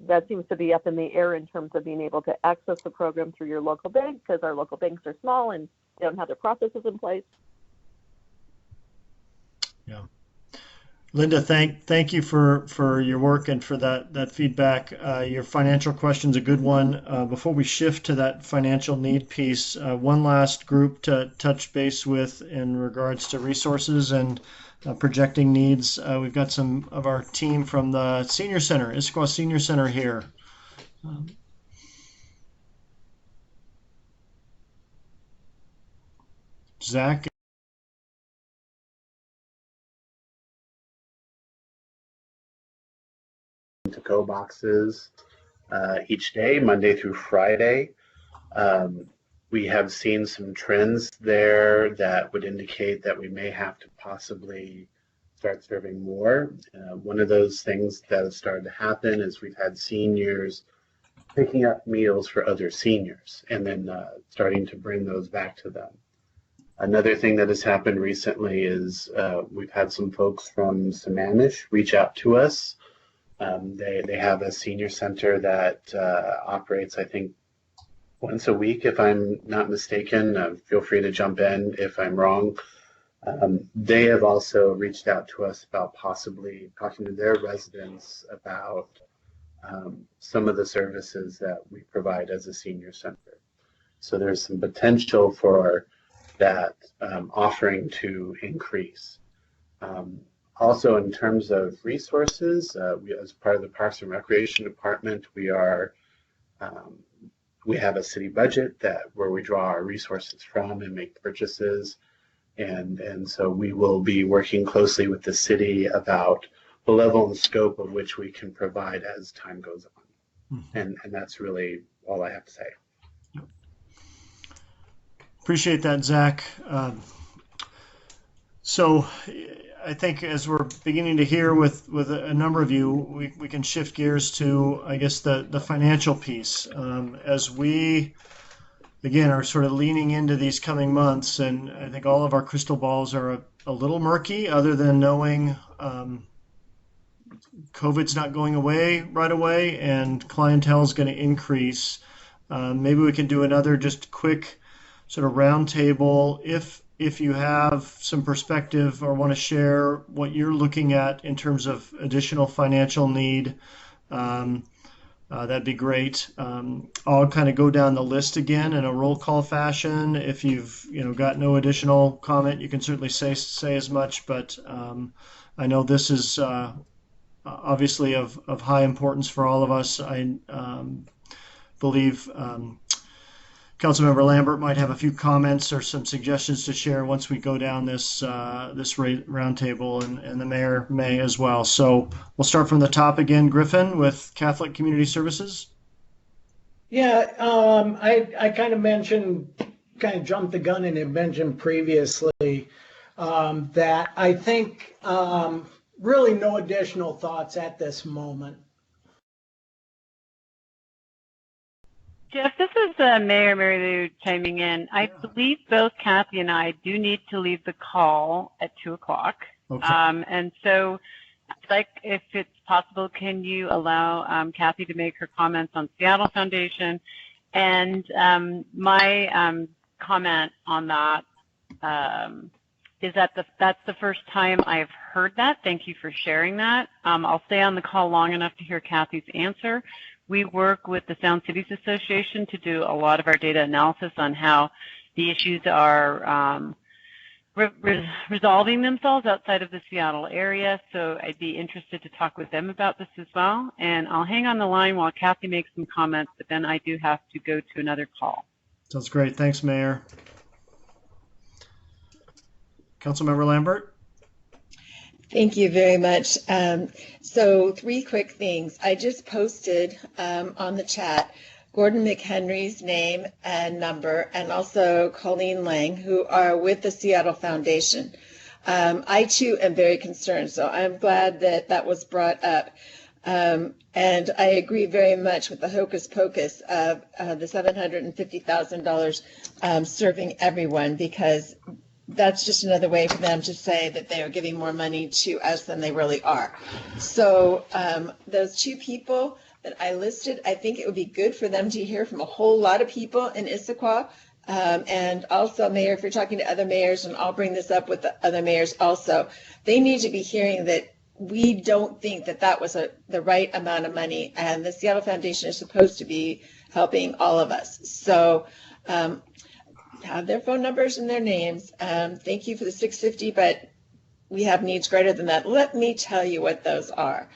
that seems to be up in the air in terms of being able to access the program through your local bank, because our local banks are small and they don't have their processes in place. Yeah. Linda, thank you for your work and for that feedback. Your financial question's a good one. Before we shift to that financial need piece, one last group to touch base with in regards to resources and projecting needs. We've got some of our team from the Senior Center, Issaquah Senior Center here. Zack? To-go boxes each day, Monday through Friday. We have seen some trends there that would indicate that we may have to possibly start serving more. One of those things that has started to happen is we've had seniors picking up meals for other seniors and then starting to bring those back to them. Another thing that has happened recently is we've had some folks from Sammamish reach out to us. They have a senior center that operates, I think, once a week, if I'm not mistaken. Feel free to jump in if I'm wrong. They have also reached out to us about possibly talking to their residents about some of the services that we provide as a senior center. So there's some potential for that offering to increase. Also, in terms of resources, as part of the Parks and Recreation Department, we have a city budget where we draw our resources from and make purchases, and so we will be working closely with the city about the level and scope of which we can provide as time goes on. Mm-hmm. And that's really all I have to say. Appreciate that, Zack. So I think as we're beginning to hear with a number of you, we can shift gears to, I guess, the financial piece. As we, again, are sort of leaning into these coming months, and I think all of our crystal balls are a little murky, other than knowing COVID's not going away right away and clientele is going to increase. Maybe we can do another just quick sort of roundtable if you have some perspective or want to share what you're looking at in terms of additional financial need, that'd be great. I'll kind of go down the list again in a roll call fashion. If you've got no additional comment, you can certainly say as much, but I know this is obviously of high importance for all of us. I believe Councilmember Lambert might have a few comments or some suggestions to share once we go down this roundtable, and the mayor may as well. So we'll start from the top again. Griffin with Catholic Community Services. Yeah, I kind of jumped the gun and had mentioned previously that I think really no additional thoughts at this moment. Jeff, this is Mayor Mary Lou chiming in. I believe both Kathy and I do need to leave the call at 2 o'clock. Okay. And so, like, if it's possible, can you allow Kathy to make her comments on Seattle Foundation? And my comment on that is that that's the first time I've heard that. Thank you for sharing that. I'll stay on the call long enough to hear Kathy's answer, We work with the Sound Cities Association to do a lot of our data analysis on how the issues are resolving themselves outside of the Seattle area. So I'd be interested to talk with them about this as well. And I'll hang on the line while Kathy makes some comments, but then I do have to go to another call. Sounds great. Thanks, Mayor. Councilmember Lambert? Thank you very much. So 3 quick things. I just posted on the chat Gordon McHenry's name and number, and also Colleen Lang, who are with the Seattle Foundation. I too am very concerned, so I'm glad that that was brought up. And I agree very much with the hocus pocus of the $750,000 serving everyone, because that's just another way for them to say that they are giving more money to us than they really are. So those 2 people that I listed, I think it would be good for them to hear from a whole lot of people in Issaquah. And also, Mayor, if you're talking to other mayors, and I'll bring this up with the other mayors also, they need to be hearing that we don't think that that was the right amount of money, and the Seattle Foundation is supposed to be helping all of us. So have their phone numbers and their names. Thank you for the $650, but we have needs greater than that. Let me tell you what those are.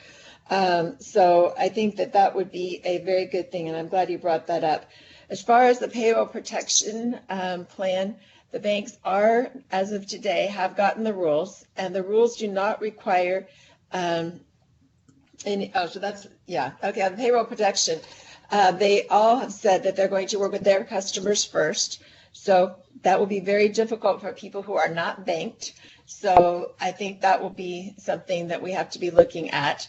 So I think that that would be a very good thing, and I'm glad you brought that up. As far as the payroll protection plan, the banks are, as of today, have gotten the rules, and the rules do not require so that's, yeah, okay, on the payroll protection, they all have said that they're going to work with their customers first. So that will be very difficult for people who are not banked. So I think that will be something that we have to be looking at.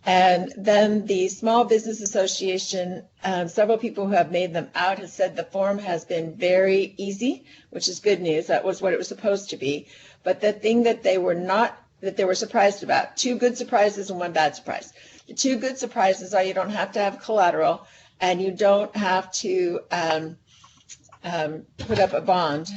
And then the Small Business Association, several people who have made them out have said the form has been very easy, which is good news. That was what it was supposed to be. But the thing that they were surprised about, 2 good surprises and 1 bad surprise. The 2 good surprises are you don't have to have collateral, and you don't have to put up a bond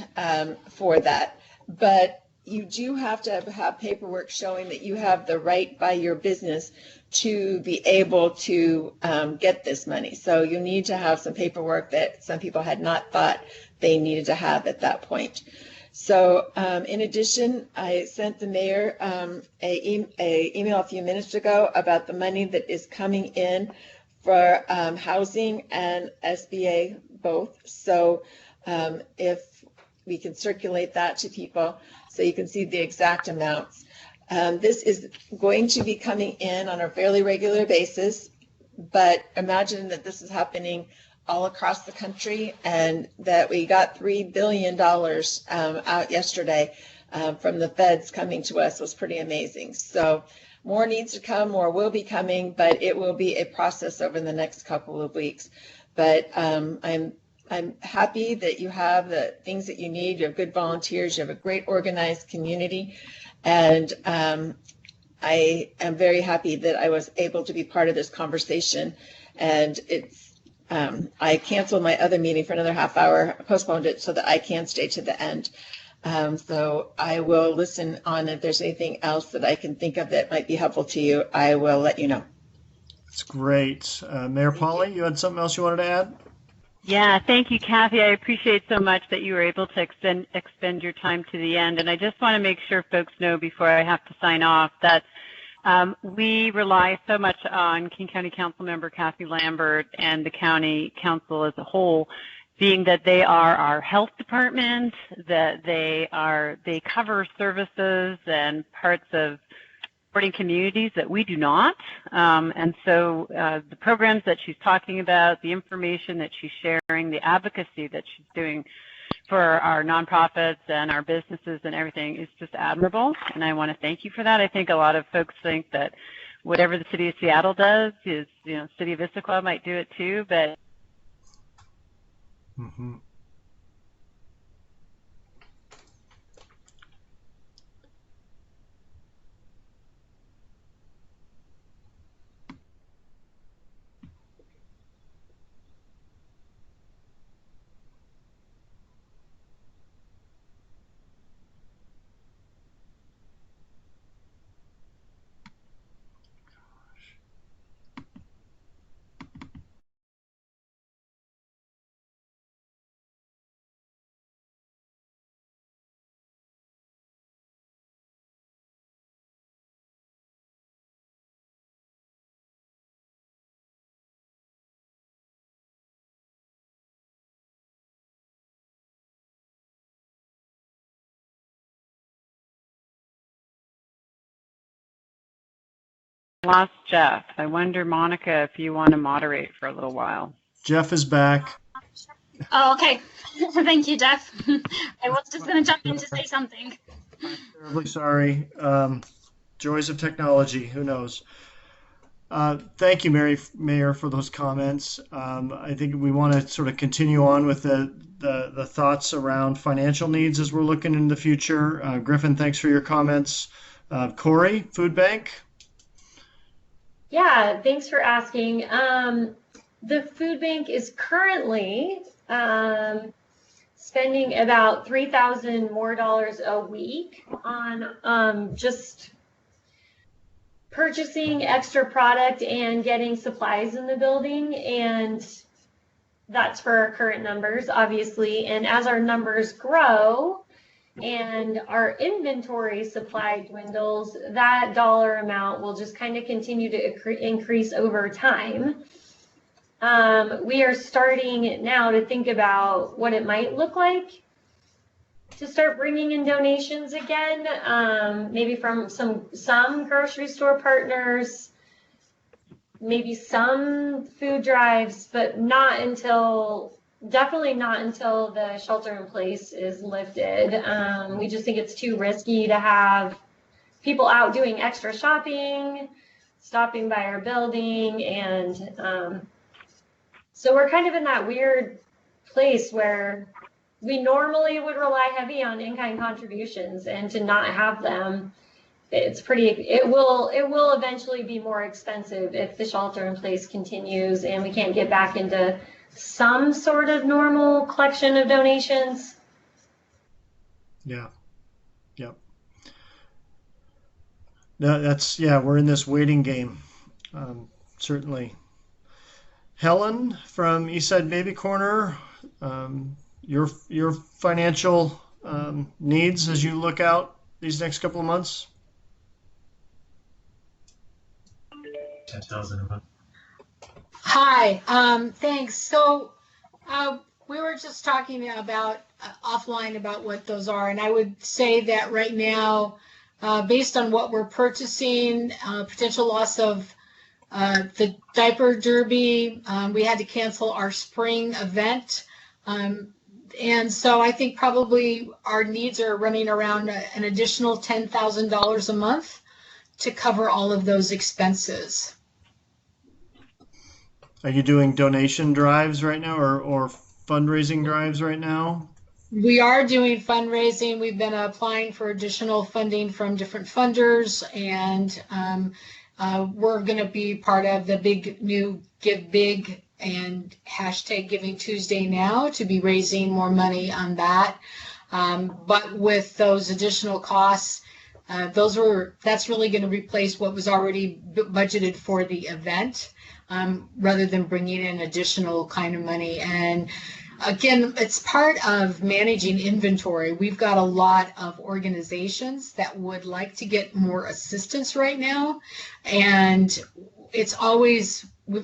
for that. But you do have to have paperwork showing that you have the right by your business to be able to get this money. So you need to have some paperwork that some people had not thought they needed to have at that point. So in addition, I sent the mayor an email a few minutes ago about the money that is coming in for housing and SBA both. So if we can circulate that to people so you can see the exact amounts. This is going to be coming in on a fairly regular basis, but imagine that this is happening all across the country, and that we got $3 billion out yesterday from the feds coming to us was pretty amazing. So more needs to come, more will be coming, but it will be a process over the next couple of weeks. But I'm happy that you have the things that you need. You have good volunteers. You have a great organized community. And I am very happy that I was able to be part of this conversation. And it's I canceled my other meeting for another half hour, postponed it so that I can stay to the end. So I will listen on. If there's anything else that I can think of that might be helpful to you, I will let you know. That's great. Mayor Pauly, you had something else you wanted to add? Yeah, thank you, Kathy. I appreciate so much that you were able to extend your time to the end. And I just want to make sure folks know before I have to sign off that we rely so much on King County Council member Kathy Lambert and the County Council as a whole, being that they are our health department, that they cover services and parts of supporting communities that we do not. And so the programs that she's talking about, the information that she's sharing, the advocacy that she's doing for our nonprofits and our businesses and everything is just admirable. And I want to thank you for that. I think a lot of folks think that whatever the city of Seattle does is, city of Issaquah might do it too, but lost Jeff. I wonder, Monica, if you want to moderate for a little while. Jeff is back. Oh, okay. Thank you, Jeff. I was just going to jump in to say something. I'm terribly sorry. Joys of technology. Who knows? Thank you, Mayor, for those comments. I think we want to sort of continue on with the thoughts around financial needs as we're looking in the future. Griffin, thanks for your comments. Cori, Food Bank? Yeah, thanks for asking. The food bank is currently spending about $3,000 more a week on just purchasing extra product and getting supplies in the building, and that's for our current numbers, obviously. And as our numbers grow and our inventory supply dwindles, that dollar amount will just kind of continue to increase over time. We are starting now to think about what it might look like to start bringing in donations again, maybe from some grocery store partners, maybe some food drives, but definitely not until the shelter in place is lifted. We just think it's too risky to have people out doing extra shopping, stopping by our building, and so we're kind of in that weird place where we normally would rely heavy on in-kind contributions, and to not have them, it will eventually be more expensive if the shelter in place continues and we can't get back into some sort of normal collection of donations. Yeah. Yep. No, we're in this waiting game. Certainly. Helen from Eastside Baby Corner, your financial needs as you look out these next couple of months? 10,000 a month. Hi, thanks. So we were just talking about offline about what those are, and I would say that right now, based on what we're purchasing, potential loss of the diaper derby, we had to cancel our spring event. And so I think probably our needs are running around an additional $10,000 a month to cover all of those expenses. Are you doing donation drives right now or fundraising drives right now? We are doing fundraising. We've been applying for additional funding from different funders, and we're going to be part of the big new Give Big and hashtag Giving Tuesday now to be raising more money on that. But with those additional costs, that's really going to replace what was already budgeted for the event, rather than bringing in additional kind of money. And again, it's part of managing inventory. We've got a lot of organizations that would like to get more assistance right now, and we've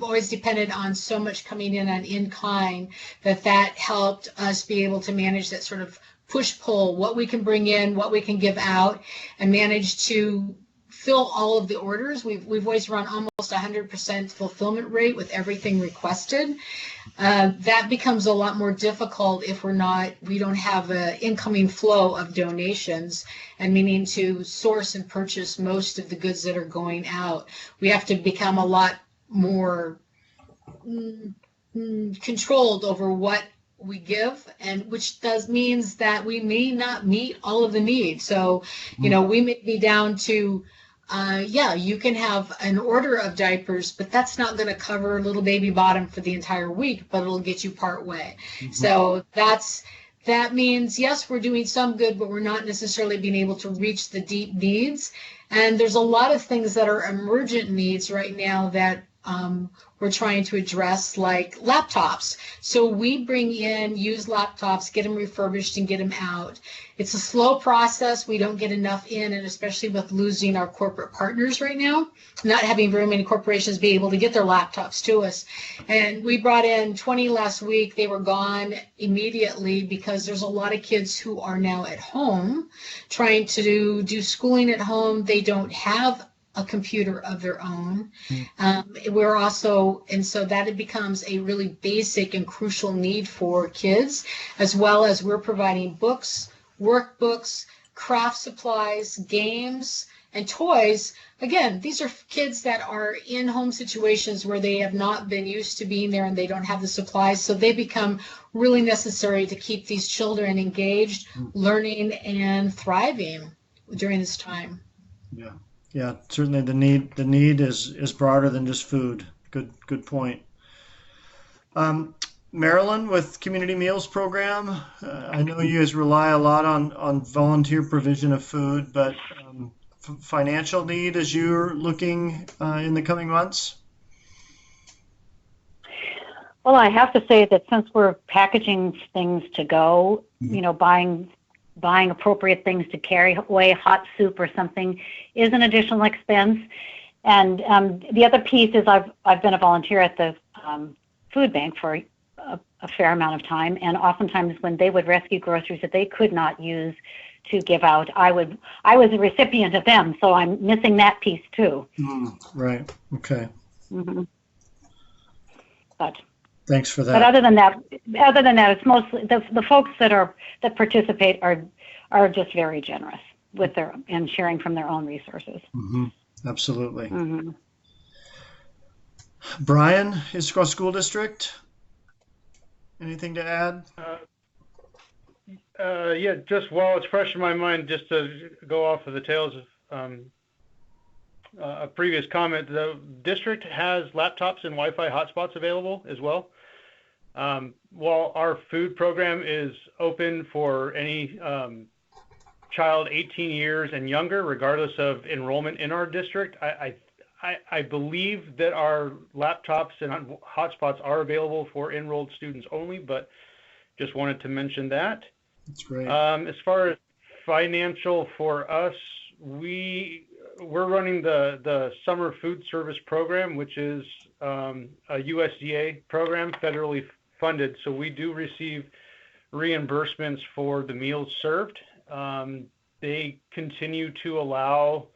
always depended on so much coming in on in-kind that helped us be able to manage that sort of push-pull, what we can bring in, what we can give out, and manage to fill all of the orders. We've always run almost 100% fulfillment rate with everything requested. That becomes a lot more difficult if we don't have an incoming flow of donations, and meaning to source and purchase most of the goods that are going out. We have to become a lot more controlled over what we give, and which means that we may not meet all of the needs. So, we may be down to, you can have an order of diapers, but that's not going to cover little baby bottom for the entire week, but it'll get you part way. Mm-hmm. So that means, yes, we're doing some good, but we're not necessarily being able to reach the deep needs. And there's a lot of things that are emergent needs right now that we're trying to address, like laptops. So we bring in used laptops, get them refurbished, and get them out. It's a slow process. We don't get enough in, and especially with losing our corporate partners right now, not having very many corporations be able to get their laptops to us. And we brought in 20 last week. They were gone immediately because there's a lot of kids who are now at home trying to do schooling at home. They don't have a computer of their own. We're also, and so that it becomes a really basic and crucial need for kids, as well as we're providing books, workbooks, craft supplies, games, and toys. Again, these are kids that are in home situations where they have not been used to being there and they don't have the supplies, so they become really necessary to keep these children engaged, learning, and thriving during this time. Yeah, certainly the need is broader than just food. Good point. Marilyn, with Community Meals Program, I know you guys rely a lot on volunteer provision of food, but financial need as you're looking in the coming months? Well, I have to say that since we're packaging things to go, buying appropriate things to carry away, hot soup or something, is an additional expense. And the other piece is I've been a volunteer at the food bank for a fair amount of time, and oftentimes when they would rescue groceries that they could not use to give out, I was a recipient of them, so I'm missing that piece too. Right. Okay. But thanks for that. But other than that, it's mostly the folks that participate are just very generous with and sharing from their own resources. Absolutely. Brian, Issaquah School District, anything to add? Yeah, just while it's fresh in my mind, just to go off of the tails of a previous comment, the district has laptops and Wi-Fi hotspots available as well. While our food program is open for any child 18 years and younger, regardless of enrollment in our district, I believe that our laptops and hotspots are available for enrolled students only, but just wanted to mention that. That's great. As far as financial for us, we're running the Summer Food Service Program, which is a USDA program, federally funded. So we do receive reimbursements for the meals served. They continue to allow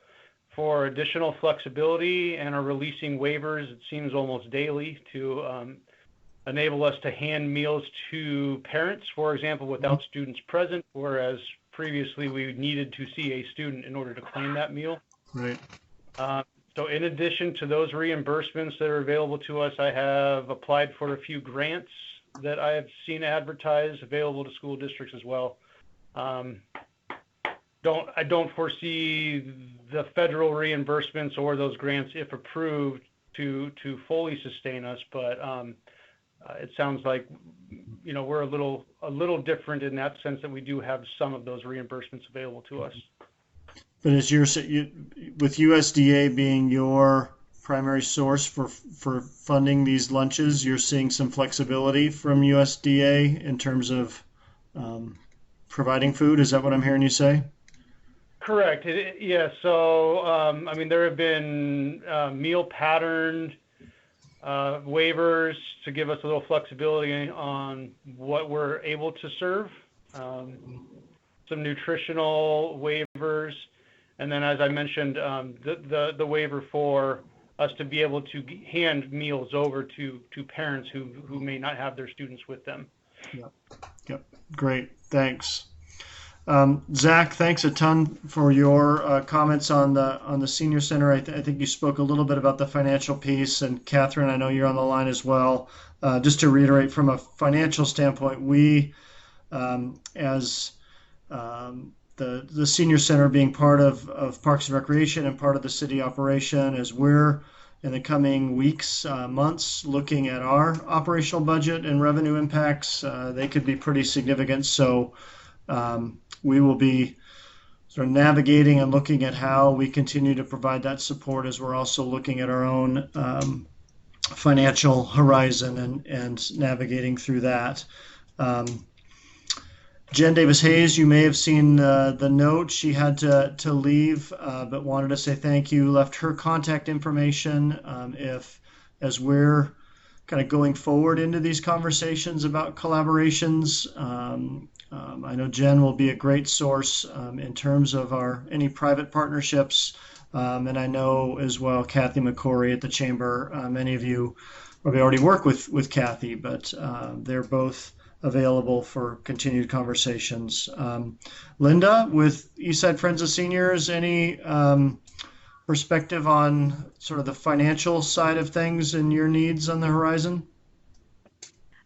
for additional flexibility and are releasing waivers, it seems almost daily, to enable us to hand meals to parents, for example, without students present, whereas previously we needed to see a student in order to claim that meal. Right. So in addition to those reimbursements that are available to us, I have applied for a few grants that I have seen advertised available to school districts as well. I don't foresee the federal reimbursements or those grants, if approved, to fully sustain us, but it sounds like we're a little different in that sense, that we do have some of those reimbursements available to us. But as with USDA being your primary source for funding these lunches, you're seeing some flexibility from USDA in terms of providing food. Is that what I'm hearing you say? Correct. Yeah. So, there have been meal patterned waivers to give us a little flexibility on what we're able to serve, some nutritional waivers, and then, as I mentioned, the waiver for us to be able to hand meals over to parents who may not have their students with them. Yep. Great. Thanks. Zack, thanks a ton for your comments on the senior center. I think you spoke a little bit about the financial piece, and Catherine, I know you're on the line as well. Just to reiterate, from a financial standpoint, we, as the senior center being part of Parks and Recreation and part of the city operation, as we're in the coming weeks, months, looking at our operational budget and revenue impacts, they could be pretty significant. So we will be sort of navigating and looking at how we continue to provide that support, as we're also looking at our own financial horizon and navigating through that. Jen Davis-Hayes, you may have seen the note. She had to leave, but wanted to say thank you. Left her contact information as we're kind of going forward into these conversations about collaborations. I know Jen will be a great source in terms of any private partnerships And I know as well Kathy McCory at the Chamber. Many of you probably already work with Kathy, but they're both available for continued conversations. Linda, with Eastside Friends of Seniors, any perspective on sort of the financial side of things and your needs on the horizon?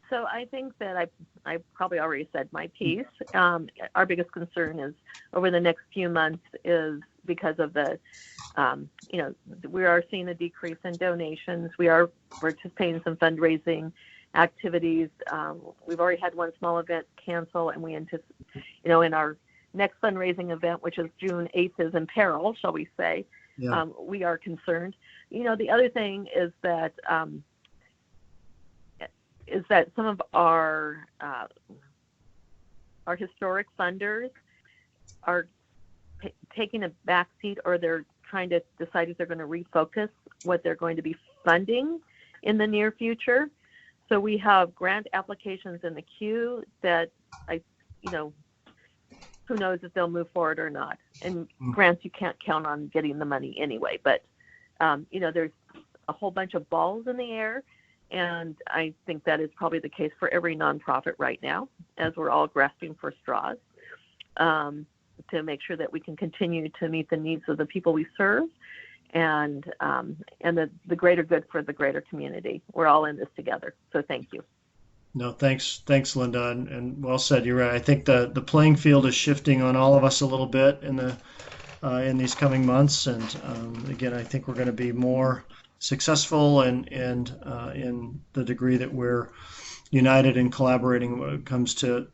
So I think that I probably already said my piece. Our biggest concern is over the next few months is because of the, we are seeing a decrease in donations. We are participating in some fundraising activities. We've already had one small event cancel, and we anticipate, in our next fundraising event, which is June 8th, is in peril, shall we say. Yeah. We are concerned. The other thing is that some of our historic funders are taking a back seat, or they're trying to decide if they're going to refocus what they're going to be funding in the near future. So we have grant applications in the queue that who knows if they'll move forward or not. And grants, you can't count on getting the money anyway. But, there's a whole bunch of balls in the air. And I think that is probably the case for every nonprofit right now, as we're all grasping for straws to make sure that we can continue to meet the needs of the people we serve and the greater good for the greater community. We're all in this together. So thank you. No, thanks, Linda, and well said. You're right. I think the playing field is shifting on all of us a little bit in these coming months, and again, I think we're going to be more successful and in the degree that we're united and collaborating when it comes to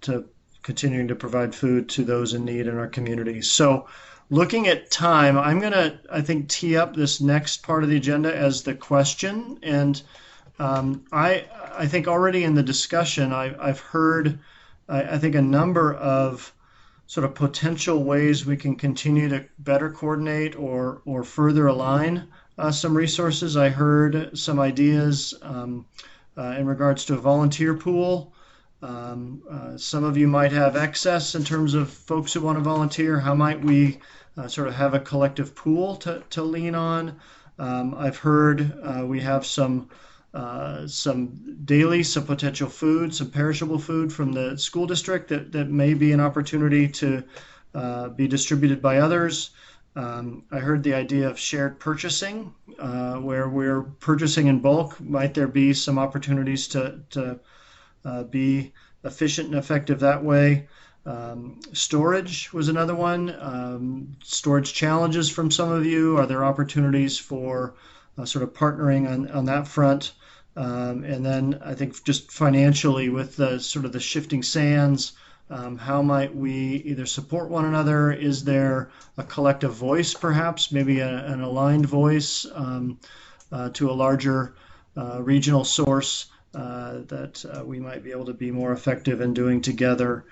continuing to provide food to those in need in our community. So, looking at time, I'm going to, I think, tee up this next part of the agenda as the question, and I think already in the discussion, I've heard, I think, a number of sort of potential ways we can continue to better coordinate or further align some resources. I heard some ideas in regards to a volunteer pool. Some of you might have excess in terms of folks who want to volunteer. How might we sort of have a collective pool to lean on? I've heard we have some potential food, some perishable food from the school district that may be an opportunity to be distributed by others. I heard the idea of shared purchasing, where we're purchasing in bulk. Might there be some opportunities to be efficient and effective that way? Storage was another one. Storage challenges from some of you. Are there opportunities for sort of partnering on that front? And then I think just financially with the sort of the shifting sands, how might we either support one another? Is there a collective voice, perhaps, maybe an aligned voice to a larger regional source that we might be able to be more effective in doing together?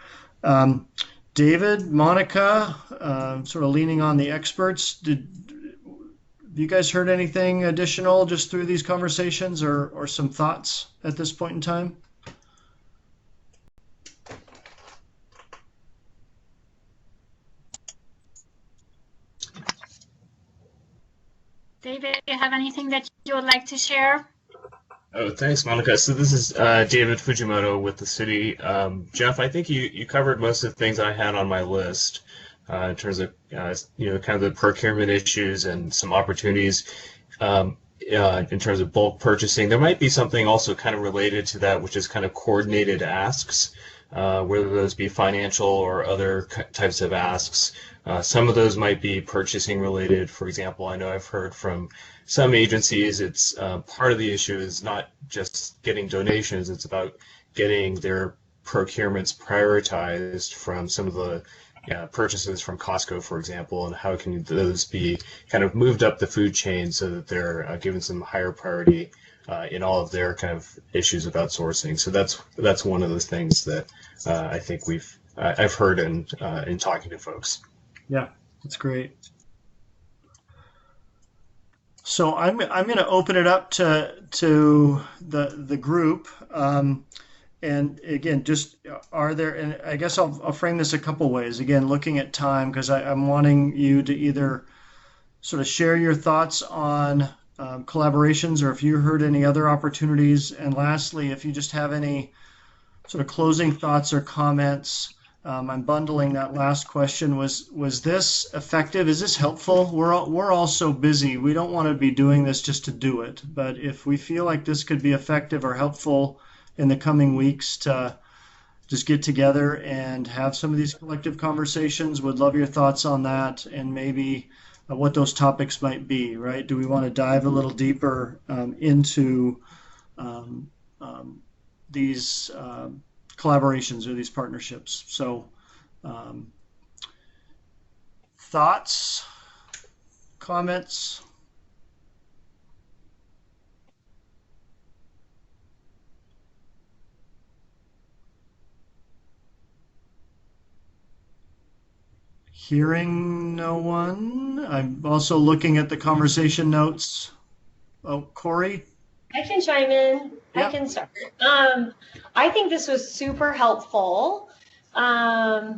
David, Monica, sort of leaning on the experts. Have you guys heard anything additional just through these conversations or some thoughts at this point in time? David, do you have anything that you would like to share? Oh, thanks, Monica. So this is David Fujimoto with the city. Jeff, I think you covered most of the things I had on my list in terms of kind of the procurement issues and some opportunities in terms of bulk purchasing. There might be something also kind of related to that, which is kind of coordinated asks, whether those be financial or other types of asks. Some of those might be purchasing related. For example, I know I've heard from some agencies, it's part of the issue is not just getting donations, it's about getting their procurements prioritized from some of the purchases from Costco, for example, and how can those be kind of moved up the food chain so that they're given some higher priority in all of their kind of issues of outsourcing. So that's one of those things that I think I've heard in talking to folks. Yeah, that's great. So I'm going to open it up to the group, and again, just are there? And I guess I'll frame this a couple ways. Again, looking at time, because I'm wanting you to either sort of share your thoughts on collaborations, or if you heard any other opportunities. And lastly, if you just have any sort of closing thoughts or comments. I'm bundling that last question. Was this effective? Is this helpful? We're all so busy. We don't want to be doing this just to do it. But if we feel like this could be effective or helpful in the coming weeks to just get together and have some of these collective conversations, would love your thoughts on that, and maybe what those topics might be, right? Do we want to dive a little deeper into these collaborations or these partnerships? So thoughts, comments? Hearing no one. I'm also looking at the conversation notes. Oh, Cori? I can chime in. Yep. I can start. I think this was super helpful. I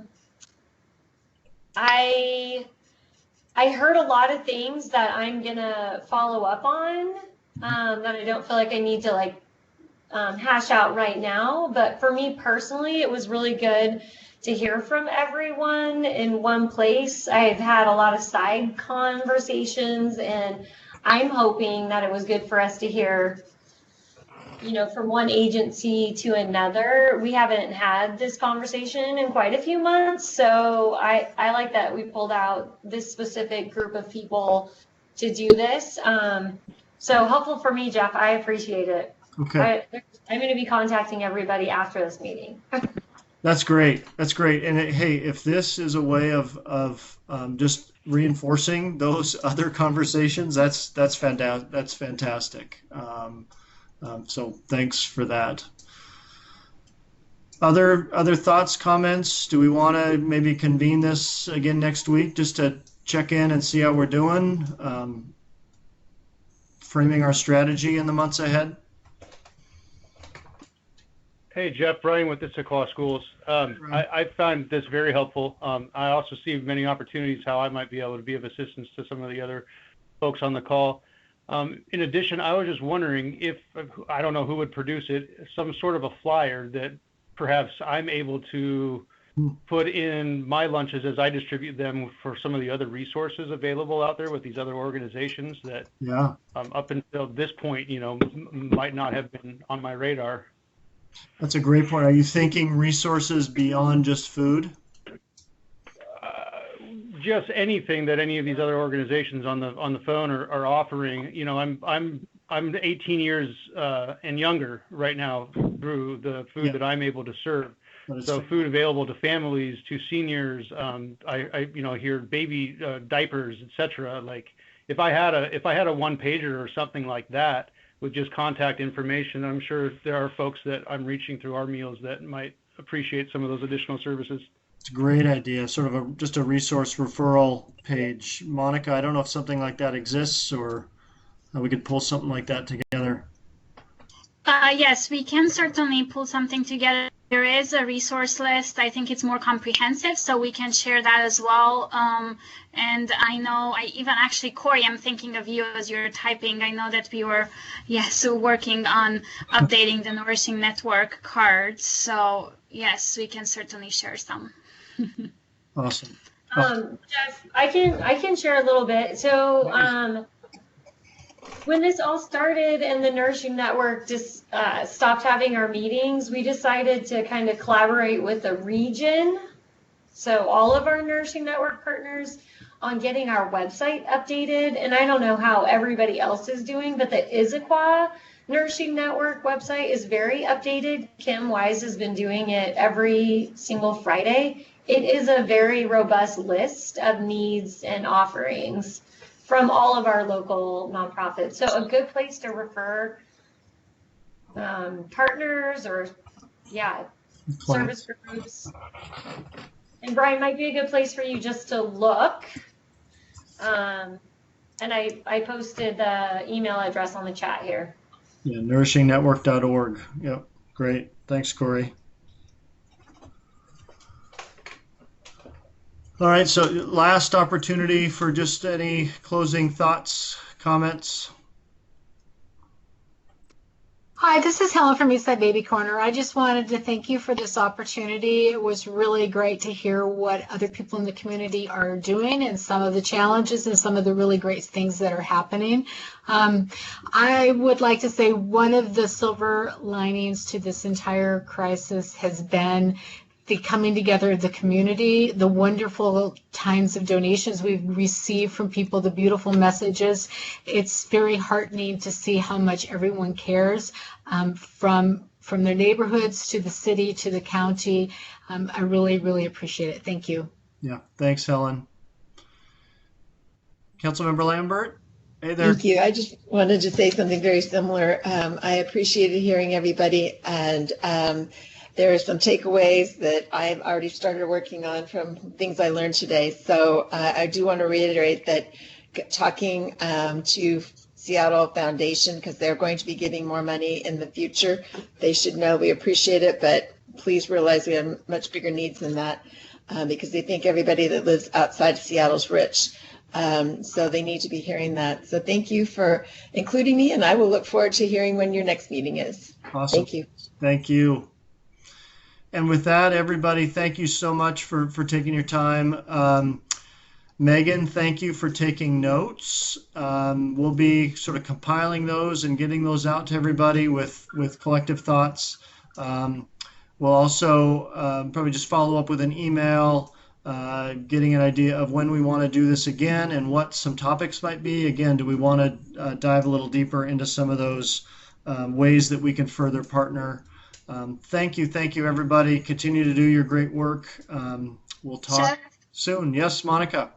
heard a lot of things that I'm gonna follow up on that I don't feel like I need to hash out right now. But for me personally, it was really good to hear from everyone in one place. I've had a lot of side conversations, and I'm hoping that it was good for us to hear, from one agency to another. We haven't had this conversation in quite a few months, so I like that we pulled out this specific group of people to do this. So helpful for me, Jeff. I appreciate it. Okay. I'm going to be contacting everybody after this meeting. That's great. That's great. And hey, if this is a way of just reinforcing those other conversations, that's fantastic. That's fantastic. So thanks for that. Other thoughts, comments? Do we want to maybe convene this again next week just to check in and see how we're doing, framing our strategy in the months ahead? Hey, Jeff, Brian with Issaquah Schools. I found this very helpful. I also see many opportunities how I might be able to be of assistance to some of the other folks on the call. In addition, I was just wondering if, I don't know who would produce it, some sort of a flyer that perhaps I'm able to put in my lunches as I distribute them for some of the other resources available out there with these other organizations that up until this point, might not have been on my radar. That's a great point. Are you thinking resources beyond just food? Just anything that any of these other organizations on the phone are offering. I'm 18 years and younger right now through the food that I'm able to serve. So food available to families, to seniors. I hear baby diapers, etc. Like if I had a one pager or something like that with just contact information, I'm sure there are folks that I'm reaching through our meals that might appreciate some of those additional services. It's a great idea, sort of just a resource referral page. Monica, I don't know if something like that exists, or we could pull something like that together. Yes, we can certainly pull something together. There is a resource list. I think it's more comprehensive, so we can share that as well. And I know, actually, Cori, I'm thinking of you as you're typing. I know that we were, working on updating the Nourishing Network cards. So yes, we can certainly share some. Awesome. Jeff, I can share a little bit. So when this all started and the Nourishing Network just stopped having our meetings, we decided to kind of collaborate with the region. So all of our Nourishing Network partners on getting our website updated. And I don't know how everybody else is doing, but the Issaquah Nourishing Network website is very updated. Kim Wise has been doing it every single Friday. It is a very robust list of needs and offerings from all of our local nonprofits. So a good place to refer partners or service groups. And Brian, might be a good place for you just to look. And I posted the email address on the chat here. Yeah, nourishingnetwork.org. Yep, great. Thanks, Cori. All right, so last opportunity for just any closing thoughts, comments. Hi, this is Helen from Eastside Baby Corner. I just wanted to thank you for this opportunity. It was really great to hear what other people in the community are doing and some of the challenges and some of the really great things that are happening. I would like to say one of the silver linings to this entire crisis has been the coming together of the community, the wonderful kinds of donations we've received from people, the beautiful messages. It's very heartening to see how much everyone cares, from their neighborhoods to the city to the county. I really, really appreciate it. Thank you. Yeah, thanks, Helen. Councilmember Lambert? Hey there. Thank you. I just wanted to say something very similar. I appreciated hearing everybody, and there are some takeaways that I've already started working on from things I learned today. So I do want to reiterate that talking to Seattle Foundation, because they're going to be giving more money in the future, they should know we appreciate it, but please realize we have much bigger needs than that, because they think everybody that lives outside of Seattle is rich. So they need to be hearing that. So thank you for including me, and I will look forward to hearing when your next meeting is. Awesome. Thank you. Thank you. And with that, everybody, thank you so much for taking your time. Megan, thank you for taking notes. We'll be sort of compiling those and getting those out to everybody with collective thoughts. We'll also probably just follow up with an email, getting an idea of when we want to do this again and what some topics might be. Again, do we want to dive a little deeper into some of those ways that we can further partner? Thank you, everybody. Continue to do your great work. We'll talk soon. Yes, Monica.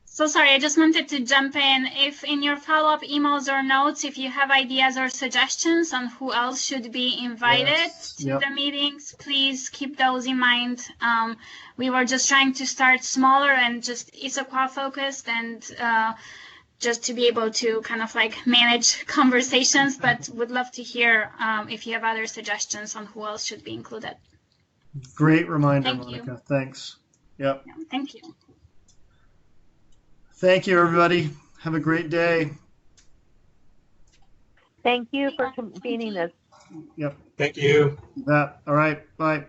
So sorry, I just wanted to jump in. If in your follow-up emails or notes, if you have ideas or suggestions on who else should be invited to the meetings, please keep those in mind. We were just trying to start smaller and just Issaquah focused, and just to be able to kind of like manage conversations, but would love to hear if you have other suggestions on who else should be included. Great reminder, Monica. Thanks. Yep. Yeah, thank you. Thank you, everybody. Have a great day. Thank you for convening this. Yep. Thank you. All right. Bye.